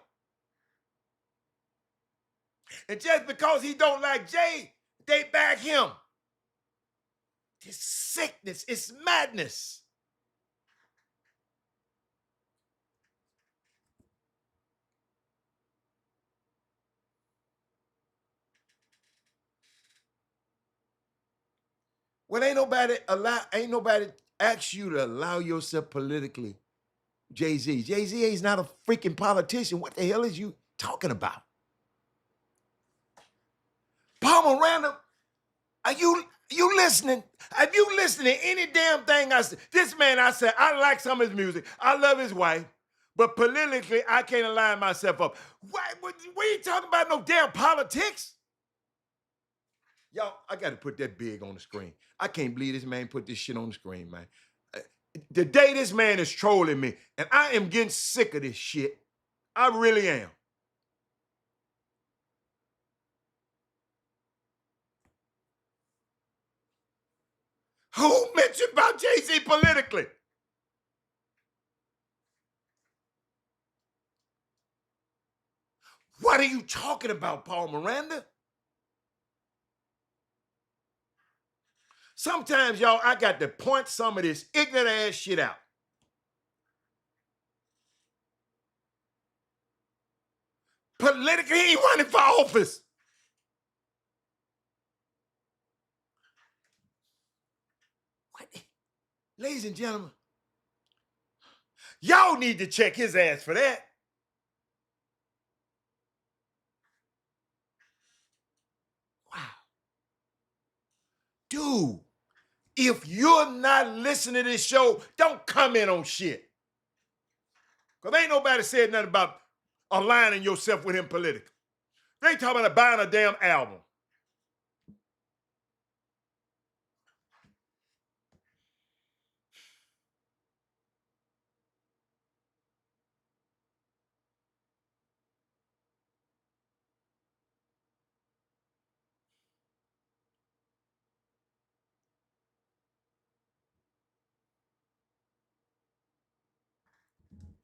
And just because he don't like Jay, they back him. It's sickness, it's madness. Well, ain't nobody ask you to allow yourself politically. Jay-Z. Jay-Z is not a freaking politician. What the hell is you talking about? Paul Miranda, are you listening? Have you listened to any damn thing I said? This man, I said, I like some of his music. I love his wife. But politically, I can't align myself up. What you talking about? No damn politics? Y'all, I got to put that big on the screen. I can't believe this man put this shit on the screen, man. The day this man is trolling me, and I am getting sick of this shit. I really am. Who mentioned about Jay-Z politically? What are you talking about, Paul Miranda? Sometimes, y'all, I got to point some of this ignorant ass shit out. Politically, he ain't running for office. What? Ladies and gentlemen, y'all need to check his ass for that. Wow. Dude, if you're not listening to this show, don't comment on shit. Because ain't nobody said nothing about aligning yourself with him politically. They ain't talking about buying a damn album.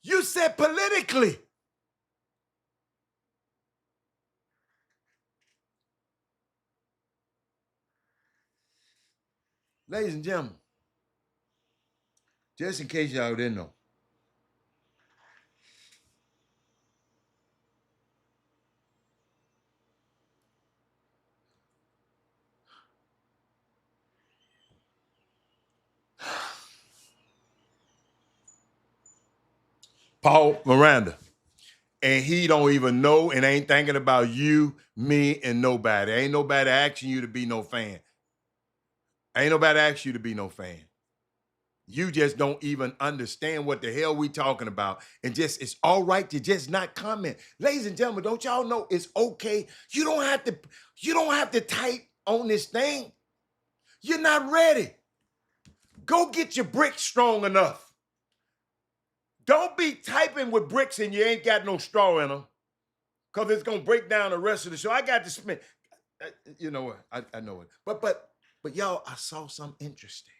You said politically. Ladies and gentlemen, just in case y'all didn't know, Paul Miranda. And he don't even know and ain't thinking about you, me, and nobody. Ain't nobody asking you to be no fan. Ain't nobody asking you to be no fan. You just don't even understand what the hell we talking about. And just, it's all right to just not comment. Ladies and gentlemen, don't y'all know it's okay? You don't have to type on this thing. You're not ready. Go get your bricks strong enough. Don't be typing with bricks and you ain't got no straw in them, because it's going to break down the rest of the show. I got to spend, you know what? I know it. But y'all, I saw something interesting.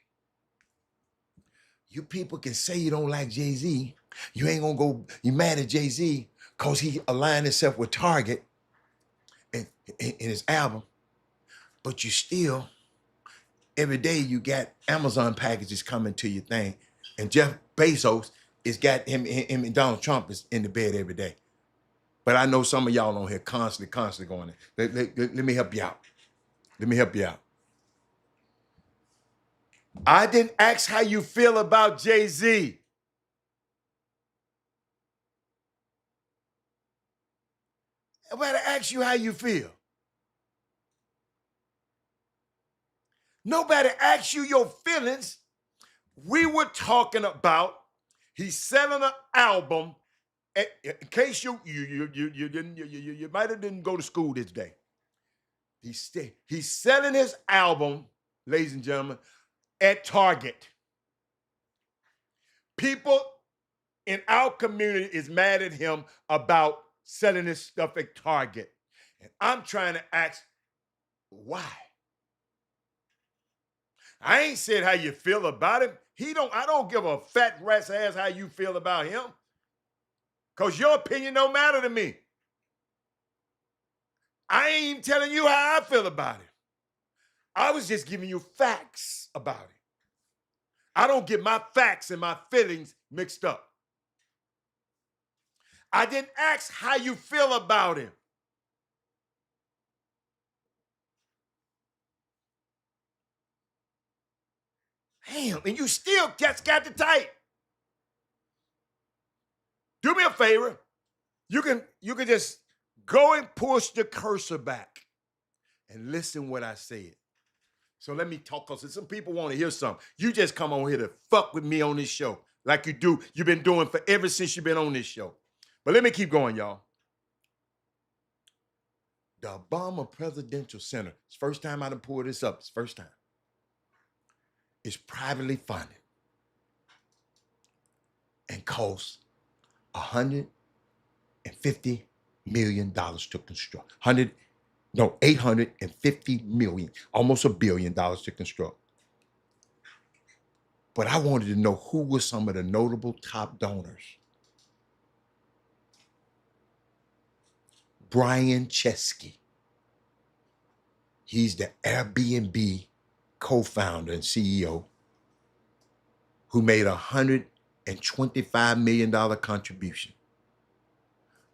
You people can say you don't like Jay-Z. You ain't going to go, you mad at Jay-Z because he aligned himself with Target in his album. But you still, every day you got Amazon packages coming to your thing. And Jeff Bezos has got him and Donald Trump is in the bed every day. But I know some of y'all on here constantly going there. Let me help you out. Let me help you out. I didn't ask how you feel about Jay-Z. I better ask you how you feel. Nobody asked you your feelings. We were talking about he's selling an album. In case you might have didn't go to school this day. He's selling his album, ladies and gentlemen, at Target. People in our community is mad at him about selling his stuff at Target. And I'm trying to ask, why? I ain't said how you feel about him. I don't give a fat rat's ass how you feel about him. Because your opinion don't matter to me. I ain't even telling you how I feel about it. I was just giving you facts about it. I don't get my facts and my feelings mixed up. I didn't ask how you feel about him. Damn, and you still just got the type. Do me a favor. You can just go and push the cursor back and listen what I said. So let me talk, because some people want to hear something. You just come on here to fuck with me on this show like you do. You've been doing for ever since you've been on this show. But let me keep going, y'all. The Obama Presidential Center, it's the first time I done pulled this up, it's the first time. It's privately funded and costs $150 million to construct. $850 million, almost $1 billion to construct. But I wanted to know who were some of the notable top donors. Brian Chesky. He's the Airbnb co-founder and CEO who made a $125 million contribution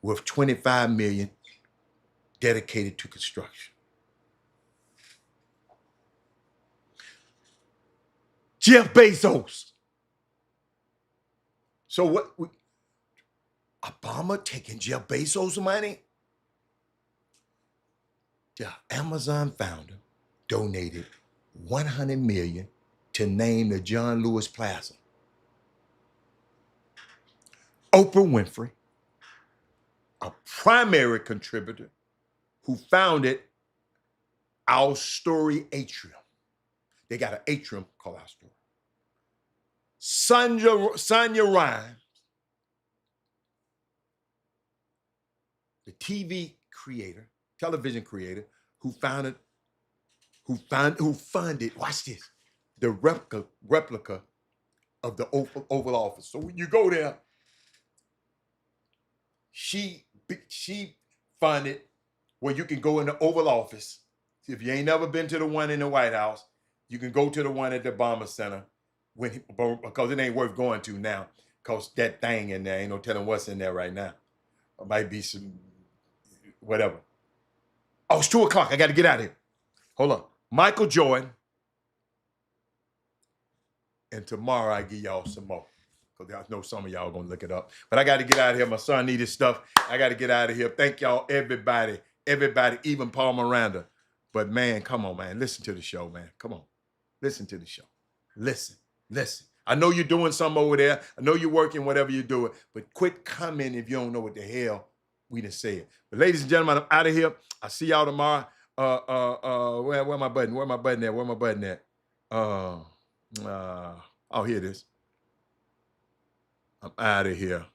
with $25 million dedicated to construction. Jeff Bezos. So what? Obama taking Jeff Bezos' money? The Amazon founder donated $100 million to name the John Lewis Plaza. Oprah Winfrey, a primary contributor who founded Our Story Atrium. They got an atrium called Our Story. Sonia Rhimes, the television creator, who funded, watch this, the replica of the Oval Office. So when you go there, she funded where you can go in the Oval Office. If you ain't never been to the one in the White House, you can go to the one at the Obama Center because it ain't worth going to now, because that thing in there, ain't no telling what's in there right now. It might be some, whatever. Oh, it's 2:00. I got to get out of here. Hold on. Michael Jordan. And tomorrow I give y'all some more. because I know some of y'all going to look it up. But I got to get out of here. My son needs his stuff. I got to get out of here. Thank y'all, everybody, even Paul Miranda. But, man, come on, man. Listen to the show, man. Come on. Listen to the show. Listen. I know you're doing something over there. I know you're working, whatever you're doing. But quit coming if you don't know what the hell we done said. But, ladies and gentlemen, I'm out of here. I'll see y'all tomorrow. Where my button? Where my button at? Where my button at? Oh, here it is. I'm out of here.